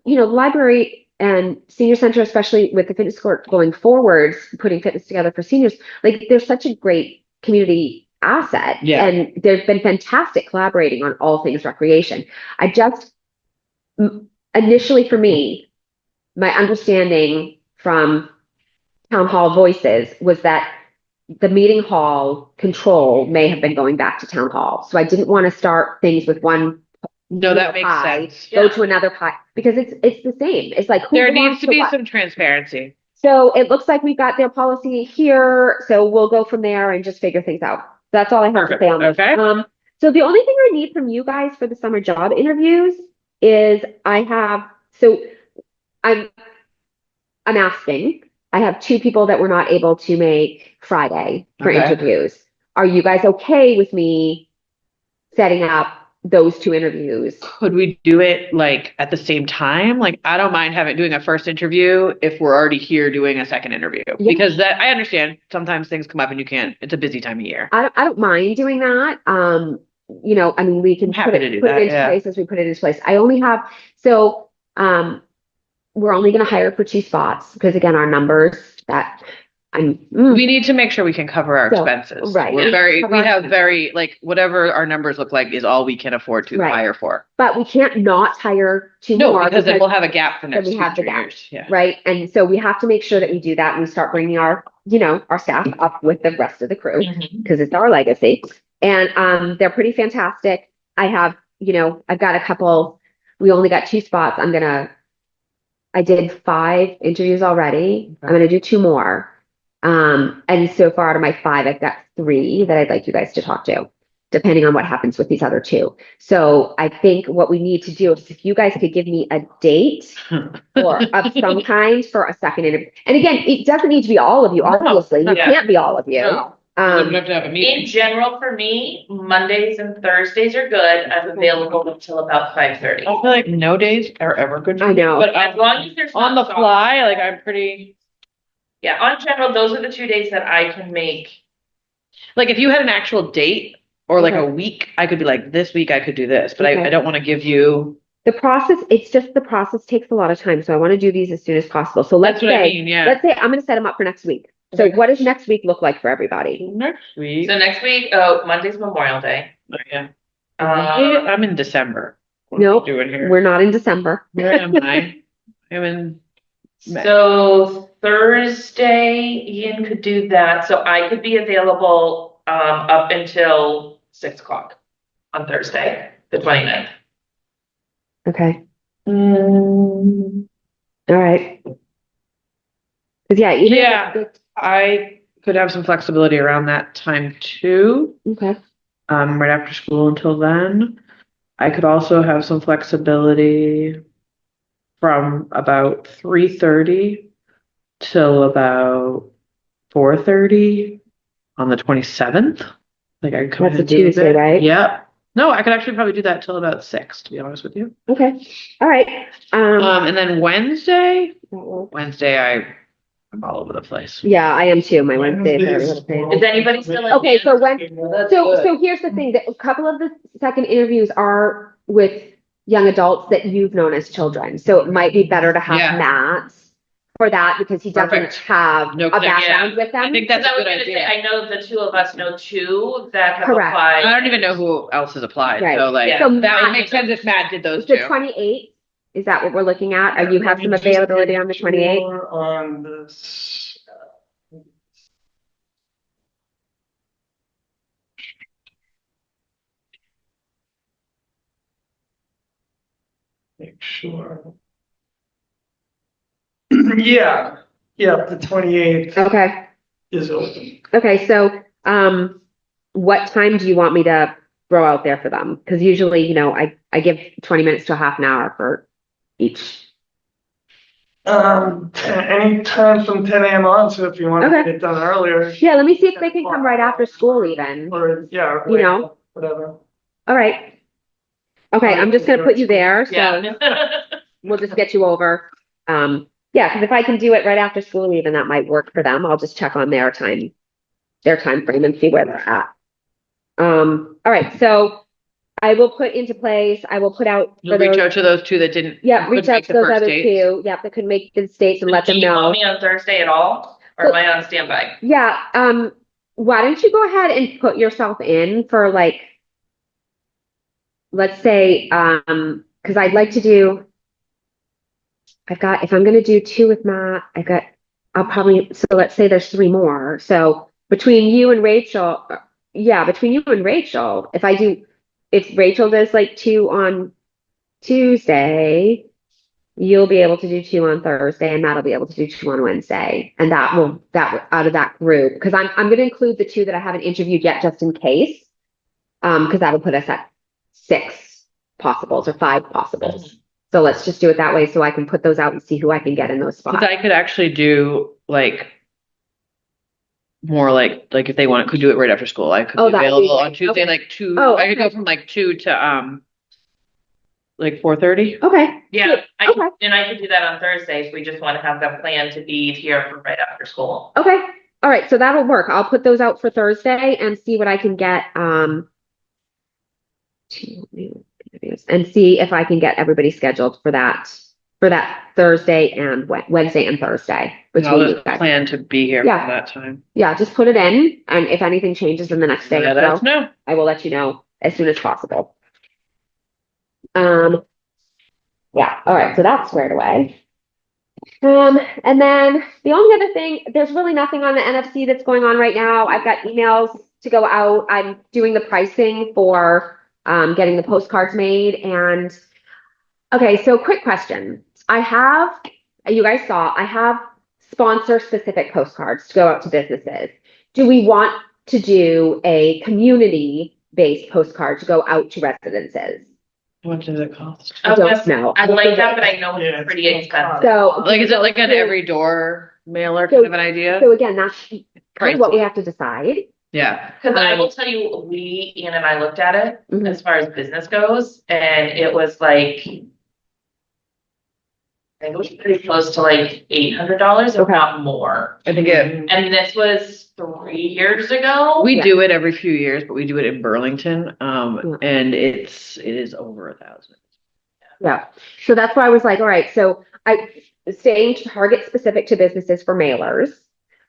library and senior center, especially with the fitness court going forwards, putting fitness together for seniors, like there's such a great community asset. Yeah. And there's been fantastic collaborating on all things recreation. I just, initially for me, my understanding from town hall voices was that the meeting hall control may have been going back to town hall. So I didn't want to start things with one No, that makes pie, sense. go to another pie, because it's the same. It's like who There belongs needs to be what? some transparency. So it looks like we've got their policy here, so we'll go from there and just figure things out. That's all I have to Perfect. say on this. Okay. So the only thing I need from you guys for the summer job interviews is I'm asking. I have 2 people that were not able to make Friday for Okay. interviews. Are you guys okay with me setting up those 2 interviews? Could we do it like at the same time? Like, I don't mind doing a first interview if we're already here doing a second interview. Yeah. Because that I understand sometimes things come up and you can't. It's a busy time of year. I don't mind doing that. I mean, we can I'm happy put to it, do put it that, into yeah. place as we put it into place. I only have, we're only gonna hire for 2 spots because again, our numbers that We need to make sure we can cover our So, expenses. right. We Cover our have like whatever our numbers look like is all we can afford to Right. hire for. but we can't not hire 2 No, more because then we'll have a gap for then next we have the 2-3 gap. years. Yeah. right? And so we have to make sure that we do that and we start bringing our staff up with the rest of the crew because it's our legacy. And they're pretty fantastic. I've got a couple, we only got 2 spots. I did 5 interviews already. I'm gonna do 2 more. And so far out of my 5, I've got 3 that I'd like you guys to talk to, depending on what happens with these other 2. So I think what we need to do is if you guys could give me a date or of some kind for a second interview. And again, it doesn't need to be all of you, obviously. You yeah. can't be all of you. No. We Um, have to have a In meeting. general, for me, Mondays and Thursdays are good. I'm available until about 5:30. I feel like no days are ever good. for I me, know. But As long as there's on the not soccer. fly, like I'm pretty. Yeah, on general, those are the 2 days that I can make. Like if you had an actual date or like a Okay. week, I could be like, this week I could do this, but Okay. I don't want to give you. the process takes a lot of time. So I want to do these as soon as possible. So let's That's what I say, mean. Yeah. let's say I'm going to set them up for next week. So Okay. what does next week look like for everybody? Next week. So next week, Monday's Memorial Day. Oh, yeah. Um, I'm in December. What Nope, are we doing here? We're not in December. Where am I? I'm in. So Thursday, Ian could do that. So I could be available, up until 6 o'clock on Thursday, the 29th. Okay. Mm, All right. 'Cause yeah, even if Yeah. it's- I could have some flexibility around that time too. okay. Right after school until then. I could also have some flexibility from about 3:30 till about 4:30 on the 27th. Like I could come That's in a and do a Tuesday, bit. right? Yep. No, I could actually probably do that till about 6, to be honest with you. Okay. All right. And then Wednesday, That works. I'm all over the place. Yeah, I am too. My Wednesdays are Wednesdays. a little crazy. Is anybody still in? Okay, so So, so here's the thing, that a couple of the second interviews are with young adults that you've known as children. So it might be better to have Yeah. Matt for that because he doesn't Perfect. have No a connection. background with I them. think that's Because I a was good gonna say, idea. I know the 2 of us know 2 that have Correct. applied. I don't even know who else has applied, Right. so like, Yeah. So that Matt- would make sense if Matt did those The two. 28th, is that what we're looking at? Are you have some availability on the 28th? On this. Make sure. Yeah, the 28th Okay, is open. okay, so, what time do you want me to throw out there for them? Because usually, I give 20 minutes to a half an hour for each. Any time from 10 a.m. on, so if you want to Okay. get it done earlier, Yeah, let me see if they can come right after school even. or, yeah. You know? Whatever. All right. Okay, I'm just gonna put you there, so Yeah. we'll just get you over. Yeah, because if I can do it right after school even, that might work for them. I'll just check on their time frame and see where they're at. All right, so I will put into place, I will put out. You'll for reach those- out to those two that didn't. Yeah, reach couldn't out make to the those first other dates. two, yeah, that could make the states and let Do them you want know. me on Thursday at all, or am I on standby? Yeah, why don't you go ahead and put yourself in for like, let's say, because I'd like to do, if I'm gonna do two with Matt, so let's say there's three more. So between you and Rachel, if Rachel does like two on Tuesday, you'll be able to do two on Thursday and Matt will be able to do two on Wednesday. And out of that group, because I'm going to include the two that I haven't interviewed yet just in case. Because that will put us at 6 possibles or 5 possibles. So let's just do it that way so I can put those out and see who I can get in those spots. But I could actually do like more like if they could do it right after school. I could Oh, be that'd be available great. on Tuesday, Okay. like 2. Oh, I could go okay. from like 2 to like 4:30. Okay. Yeah, Okay. and I could do that on Thursday if we just want to have them plan to be here for right after school. Okay. All right. So that'll work. I'll put those out for Thursday and see what I can get. And see if I can get everybody scheduled for that Thursday and Wednesday and Thursday And I'll between you just guys. plan to be here Yeah. for that time. Yeah, just put it in, and if anything changes in the next day Let or us so, know. I will let you know as soon as possible. Yeah, all right, so that's squared away. And then the only other thing, there's really nothing on the NFC that's going on right now. I've got emails to go out. I'm doing the pricing for getting the postcards made. And okay, so quick question. You guys saw, I have sponsor specific postcards to go out to businesses. Do we want to do a community based postcard to go out to residences? What does it cost? I don't know. I like that, but I know Yeah, it's pretty it's expensive. So Like, is it like an So- every door mailer So- kind of an idea? So again, that's kind of what we have to decide. Yeah. Because I will tell you, Ian and I looked at it Mhm. as far as business goes, and it was like, I think it was pretty close to like $800, if Okay. not more. I think And this was 3 years ago. we Yeah. do it every few years, but we do it in Burlington. Yeah. And it is over 1,000. Yeah. So that's why I was like, all right, so staying target specific to businesses for mailers.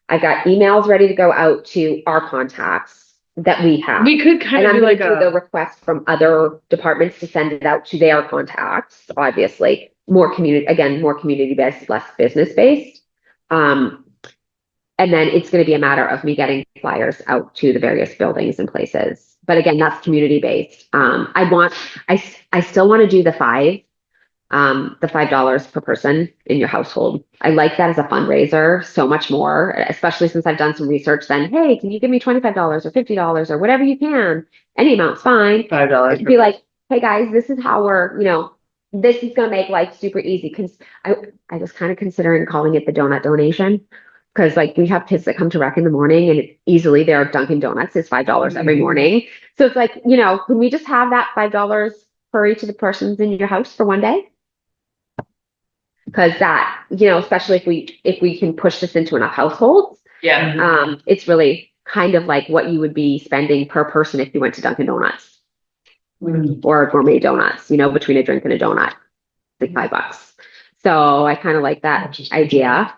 I've got emails ready to go out to our contacts that we have. We could kind And of I'm do gonna like do the request from other departments to send it out to their contacts, obviously. More community based, less business based. And then it's gonna be a matter of me getting flyers out to the various buildings and places. But again, that's community based. I still want to do the $5 per person in your household. I like that as a fundraiser so much more, especially since I've done some research then, hey, can you give me $25 or $50 or whatever you can? Any amount's fine. $5. Be like, hey guys, this is how this is gonna make life super easy. Cause I was kind of considering calling it the donut donation. Cause like we have kids that come to rec in the morning and easily their Dunkin' Donuts is $5 every morning. So it's like, can we just have that $5 for each of the persons in your house for one day? Cause that, especially if we can push this into enough households, Yeah. it's really kind of like what you would be spending per person if you went to Dunkin' Donuts or Gourmet Donuts, between a drink and a donut, like $5. So I kind of like that idea.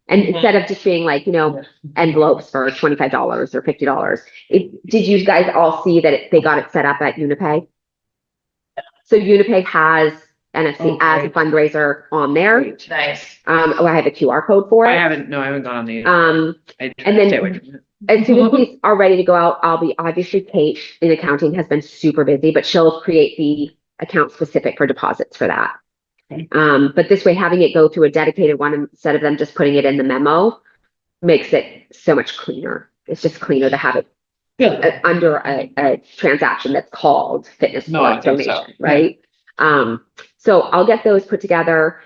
And instead of just being like, envelopes for $25 or $50, did you guys all see that they got it set up at Unipay? So Unipay has NFC as a fundraiser on there. Nice. I have a QR code for I it. haven't gone on the. I try and to then- stay away from it. As soon as these are ready to go out, obviously Kate in accounting has been super busy, but she'll create the account specific for deposits for that. But this way, having it go through a dedicated one instead of them just putting it in the memo makes it so much cleaner. It's just cleaner to have it under a transaction that's called fitness No, I sports think so. donation, right? So I'll get those put together.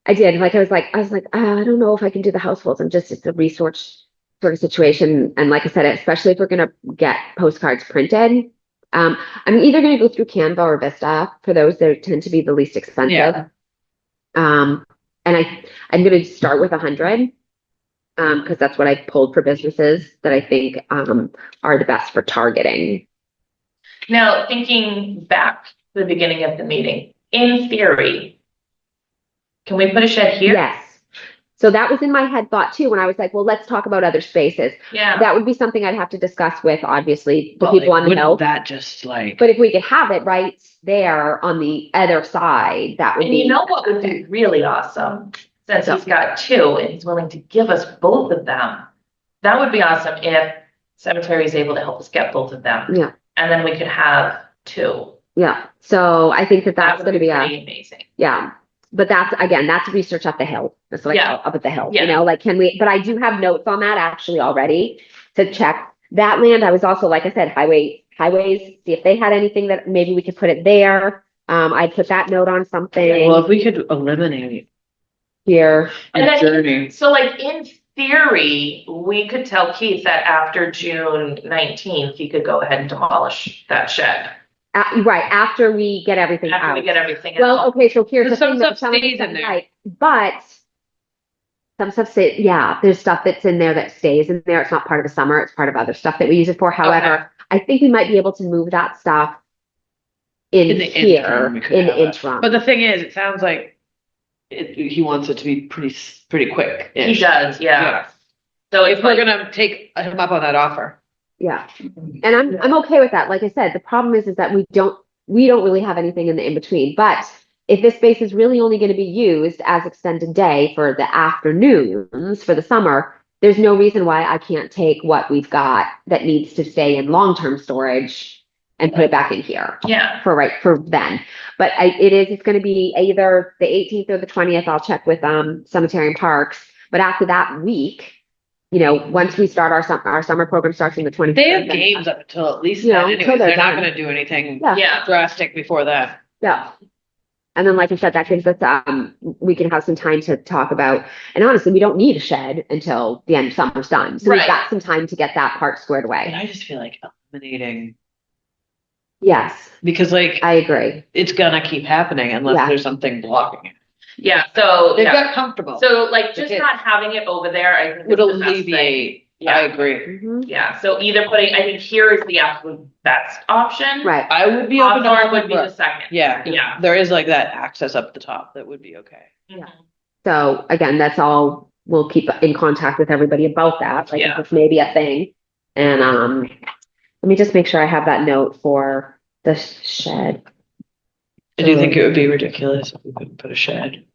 I did, like, I was like, I don't know if I can do the households. It's a resource sort of situation. And like I said, especially if we're going to get postcards printed, I'm either going to go through Canva or Vista for those that tend to be the least expensive. Yeah. And I'm going to start with 100. Because that's what I pulled for businesses that I think are the best for targeting. Now, thinking back to the beginning of the meeting, in theory, can we put a shed here? Yes. So that was in my head thought too, when I was like, well, let's talk about other spaces. Yeah. That would be something I'd have to discuss with, obviously, the Well, people on the wouldn't hill. that just like, But if we could have it right there on the other side, that would And be. you know what would be really awesome, since he's got two and he's willing to give us both of them. That would be awesome if cemetery is able to help us get both of them. Yeah. And then we could have two. Yeah. So I think that's That going would to be be pretty amazing. yeah. But that's research up the hill. It's like Yeah. up at the hill, Yeah. you know, like but I do have notes on that actually already to check that land. I was also, like I said, highways, see if they had anything that maybe we could put it there. I'd put that note on something well, if we could eliminate here. And the then- journey. So like in theory, we could tell Keith that after June 19th, he could go ahead and demolish that shed. Right, after we get everything After out. we get everything Well, out. okay, so here's the But some thing. that stuff some of stays it's in there. right, but some stuff there's stuff that's in there that stays in there. It's not part of the summer. It's part of other stuff that we use it for. However, I think we might be able to move that stuff in the here interim, we could in have the it. interim. But the thing is, it sounds like he wants it to be pretty quick. He does, yeah. So If if we're like, gonna take him up on that offer. Yeah, and I'm okay with that. Like I said, the problem is that we don't really have anything in the in between. But if this space is really only going to be used as extended day for the afternoons for the summer, there's no reason why I can't take what we've got that needs to stay in long-term storage and put it back in here yeah, for then. But it's going to be either the 18th or the 20th. I'll check with Cemetery and Parks. But after that week, you know, once we start our summer program starts on the 23rd. They have games up until at least You know, then until anyways. They're not done. gonna do anything Yeah. yeah. drastic before that. Yeah. And then, like I said, that gives us, we can have some time to talk about, and honestly, we don't need a shed until the end of summer's done. So we've Right. got some time to get that part squared And away. I just feel like eliminating, Yes, because like, I agree. it's gonna keep happening unless Yeah. there's something blocking it. Yeah, so, They've yeah. got comfortable. So like The just kids. not having it over there, I think Would is the best thing. alleviate, I Yeah, agree. Mhm. yeah. So either putting, I think here is the absolute best option. Right. I would be open to Hawthorne would be the Hawthorne. second. Yeah, Yeah. there is like that access up the top that would be okay. Mhm. So again, that's all, we'll keep in contact with everybody about that, like if Yeah. this may be a thing. And, let me just make sure I have that note for the shed. I do think it would be ridiculous if we couldn't put a shed.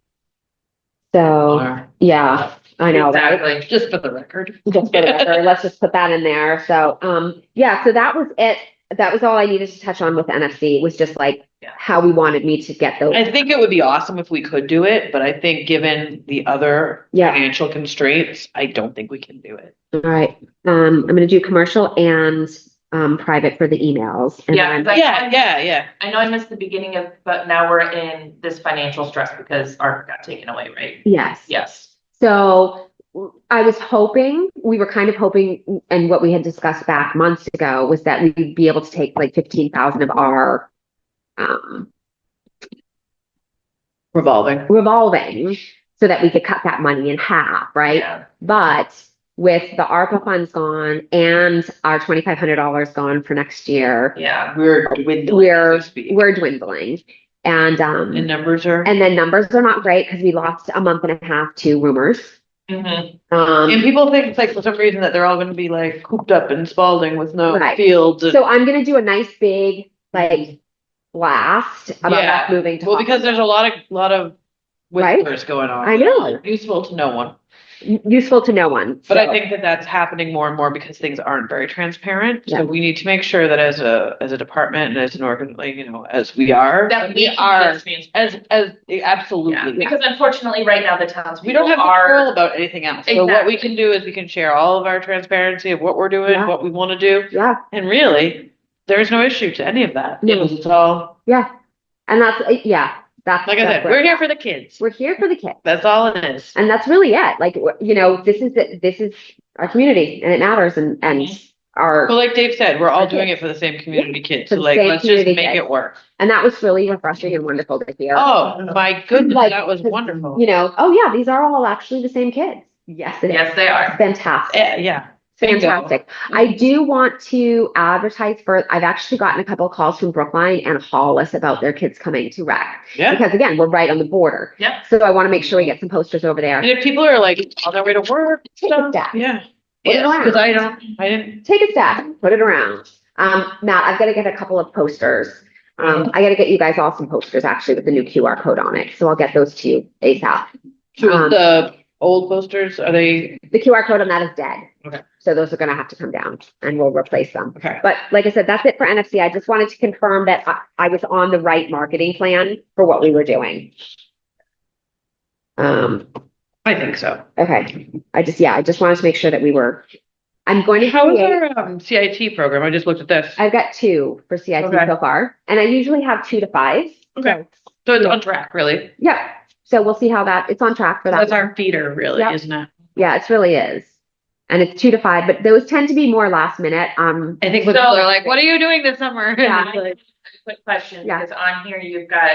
So, Or- yeah, I know, right? Exactly. Just for the record. Just for the record, let's just put that in there. So, yeah, so that was it. That was all I needed to touch on with NFC, was just like Yeah. how we wanted me to get those. I think it would be awesome if we could do it, but I think given the other Yeah. financial constraints, I don't think we can do it. All right. I'm gonna do commercial and private for the emails. And Yeah, then- but Yeah. I know I missed the beginning of, but now we're in this financial stress because ARC got taken away, right? Yes. Yes. So I was hoping, we were kind of hoping, and what we had discussed back months ago was that we'd be able to take like 15,000 of our Revolving. revolving so that we could cut that money in half, right? Yeah. But with the ARPA funds gone and our $2,500 gone for next year, Yeah. We're dwindling. we're as we speak. we're dwindling. And And numbers are. and then numbers are not great because we lost a month and a half to rumors. Mhm. And people think it's like for some reason that they're all gonna be like cooped up in Spalding with no Right. fields. And, So I'm gonna do a nice big like blast about Yeah. us moving to well, because there's a lot of Right? whispers going on. I know. Useful to no one. Useful to no one. But I So, think that that's happening more and more because things aren't very transparent. Yeah. So we need to make sure that as a department and as an organ, like, as we are, That we we are are as Yeah, absolutely. because unfortunately, right now, the townspeople We don't have are. control about anything else. So what we Exactly. can do is we can share all of our transparency of what we're doing, Yeah. what we want to do. yeah, And really, there's no issue to any of that. No. It's all, yeah. And that's, that's. like I that's said, where- we're here for the kids. We're here for the kids. That's all it is. And that's really it. Like, this is our community and it matters and our, But like Dave said, we're all Okay. doing it for the same community kids. For So the like, same let's just community make kids. it work. and that was really refreshing and wonderful to hear. Oh, my goodness, Like, that was wonderful. Oh yeah, these are all actually the same kids. Yes, it is. Yes, they are. Fantastic. Yeah. Bingo. Fantastic. I do want to advertise I've actually gotten a couple of calls from Brookline and Hollis about their kids coming to rec. Yeah. Because again, we're right on the border. Yeah. So I want to make sure we get some posters over there. And if people are like on their way to work, Take a step. yeah. Put it around. Because I didn't. Take a step, put it around. Matt, I've got to get a couple of posters. I got to get you guys all some posters actually with the new QR code on it. So I'll get those to you ASAP. So the old posters, are they? The QR code on that is dead. Okay. So those are going to have to come down and we'll replace them. Okay. But like I said, that's it for NFC. I just wanted to confirm that I was on the right marketing plan for what we were doing. I think so. Okay. I just wanted to make sure that I'm going to How is create, our CIT program? I just looked at this. I've got 2 for CIT Okay. so far, and I usually have 2 to 5. Okay. So it's on track, really. Yeah. So we'll see how it's on track for that. That's our feeder, really, Yep. isn't it? Yeah, it really is. And it's 2 to 5, but those tend to be more last minute. I think when So- people are like, "What are you doing this summer?" Yeah. Like, Quick question, Yeah. because on here you've got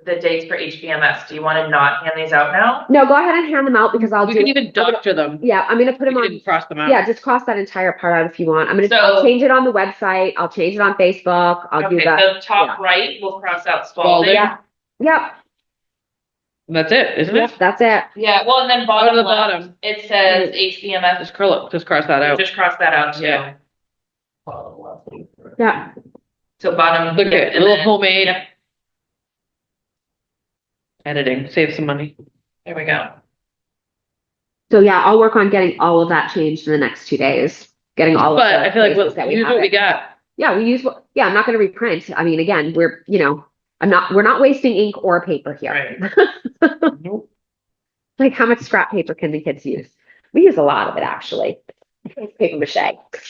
the dates for HBMS. Do you want to not hand these out now? No, go ahead and hand them out because I'll we do can it. even doctor them. Yeah, I'm going to put We them on. can cross them out. Yeah, just cross that entire part out if you want. I'll So- change it on the website. I'll change it on Facebook. I'll do Okay, that. the top right, we'll cross out Spalding. Spalding. Yeah. Yep. That's it, isn't it? That's it. Yeah, well, and then Go bottom to the left, bottom. it says HBMS. Just cross that out. Just cross that out too. Yeah. Yeah. So bottom. Look at and little then- homemade Yep, editing. Save some money. there we go. So yeah, I'll work on getting all of that changed in the next 2 days. Getting all of But the I feel like places that use have what we it. got. Yeah, I'm not going to reprint. I mean, again, we're not wasting ink or paper here. Right. Nope. Like how much scrap paper can the kids use? We use a lot of it actually. Paper mache.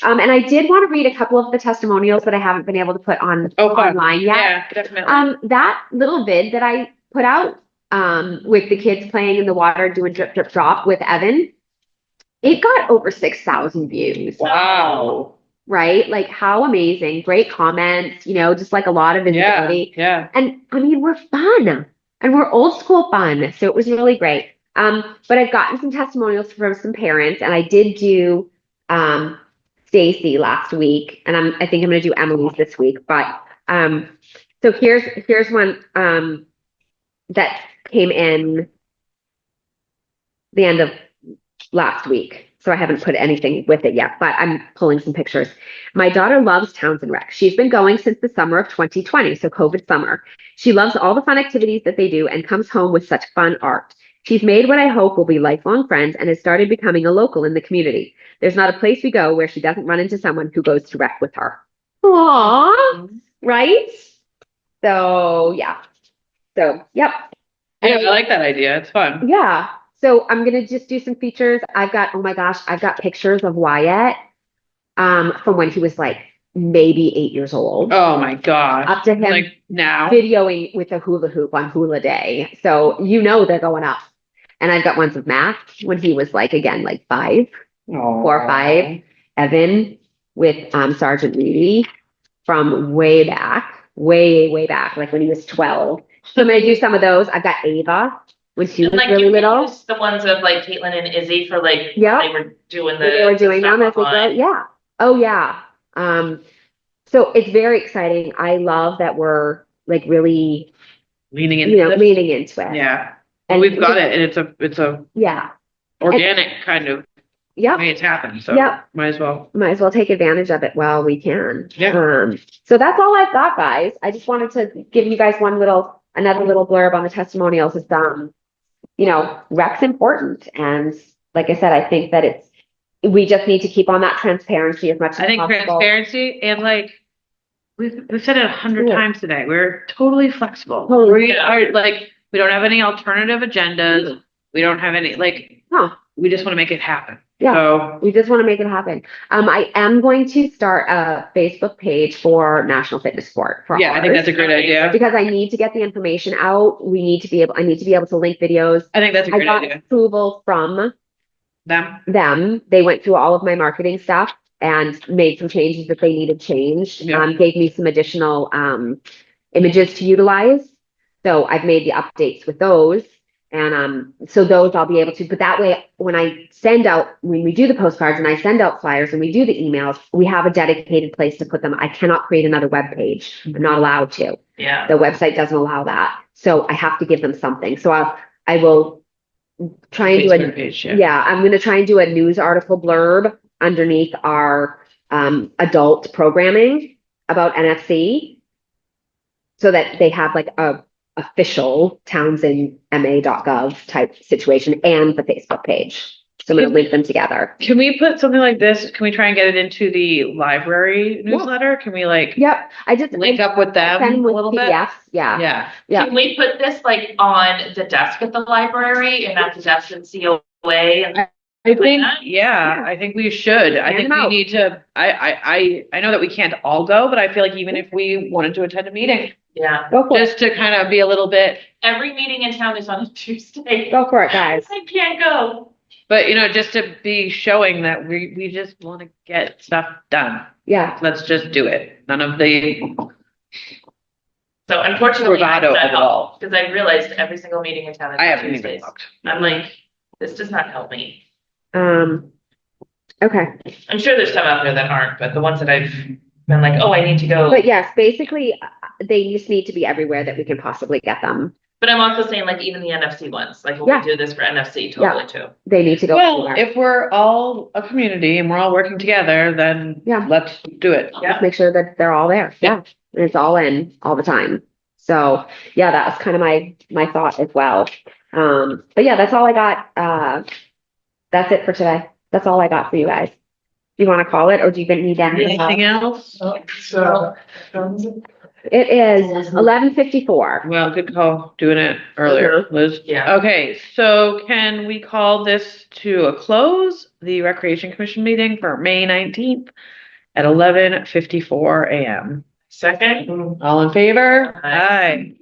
And I did want to read a couple of the testimonials that I haven't been able to put on Oh, fun. online yet. Yeah, definitely. That little vid that I put out, with the kids playing in the water doing drip, drip, drop with Evan, it got over 6,000 views, Wow. right? Like how amazing, great comments, just like a lot of Yeah. visibility. Yeah. And I mean, we're fun and we're old school fun. So it was really great. But I've gotten some testimonials from some parents and I did do, Stacy last week and I think I'm going to do Emily's this week, but, so here's one, that came in the end of last week. So I haven't put anything with it yet, but I'm pulling some pictures. My daughter loves Townsend Rec. She's been going since the summer of 2020, so COVID summer. She loves all the fun activities that they do and comes home with such fun art. She's made what I hope will be lifelong friends and has started becoming a local in the community. There's not a place we go where she doesn't run into someone who goes to rec with her. Aww, right? So yeah. So yep. Yeah, I like that idea. It's fun. Yeah. So I'm gonna just do some features. I've got pictures of Wyatt from when he was like maybe 8 years old. Oh my gosh. Up to him Like now. videoing with a hula hoop on Hula Day. So they're going up. And I've got ones of Matt when he was like 5, 4 or 5. Evan with Sergeant Reedy from way back, way back, like when he was 12. So I'm gonna do some of those. I've got Ava when she was Like really you can little. use the ones of like Caitlin and Izzy for like, Yeah. they were doing When they were doing them as stuff they grow. online. Yeah. Oh yeah. So it's very exciting. I love that we're like really, Leaning into this. leaning into it. Yeah. And We've got it, and it's a Yeah. organic kind of Yep. way it's happened. So Yep. might as well. Might as well take advantage of it while we can. Yeah. So that's all I've got, guys. I just wanted to give you guys another little blurb on the testimonials. It's rec's important. And like I said, I think that we just need to keep on that transparency as much as I think possible. transparency and like, we've said it 100 Yeah. times today. We're totally flexible. Totally. We are like, we don't have any alternative agendas. We don't have any, like, No. we just want to make it happen. Yeah. So We just want to make it happen. I am going to start a Facebook page for National Fitness Sport. For yeah, I think ours, that's a great idea. because I need to get the information out. I need to be able to link videos. I think that's a I great got idea. approval from Them. them. They went through all of my marketing stuff and made some changes that they needed changed. Yeah. Gave me some additional images to utilize. So I've made the updates with those. And so those I'll be able to, but that way when we do the postcards and I send out flyers and we do the emails, we have a dedicated place to put them. I cannot create another web page. I'm not allowed to. Yeah. The website doesn't allow that. So I have to give them something. So I will try and do Facebook page, yeah. I'm going to try and do a news article blurb underneath our adult programming about NFC so that they have like a official townsendma.gov type situation and the Facebook page. So I'm going to link them together. Can we put something like this? Can we try and get it into the library newsletter? Can we like Yep. I just link up with them send a with little bit? PDFs. Yeah. Yeah. Yeah. Can we put this like on the desk at the library and at the desk in COA? And I think, that? yeah, I think we should. I Hand think them we out. need to, I know that we can't all go, but I feel like even if we wanted to attend a meeting, Yeah. Go for it. just to kind of be a little bit, Every meeting in town is on a Tuesday. Go for it, guys. I can't go. but just to be showing that we just want to get stuff done. Yeah. Let's just do it. None of the So unfortunately, I bravado cannot of it help all. because I realized every single meeting in town is I on haven't even Tuesdays. looked. I'm like, this does not help me. Okay. I'm sure there's some out there that aren't, but the ones that I've been like, oh, I need to go. But yes, basically they just need to be everywhere that we can possibly get them. But I'm also saying like even the NFC ones, like when Yeah. we do this for NFC, totally too. They need to go Well, everywhere. if we're all a community and we're all working together, then Yeah. let's do it. Just make sure that they're all there. Yeah. And it's all in all the time. So yeah, that was kind of my thought as well. But yeah, that's all I got. That's it for today. That's all I got for you guys. Do you want to call it or do you need anything Anything else? else? So, It is 11:54. Well, good call doing it earlier, Liz. Yeah. Okay, so can we call this to a close, the Recreation Commission meeting for May 19th at 11:54 a.m. Second? All in favor? Aye. Aye.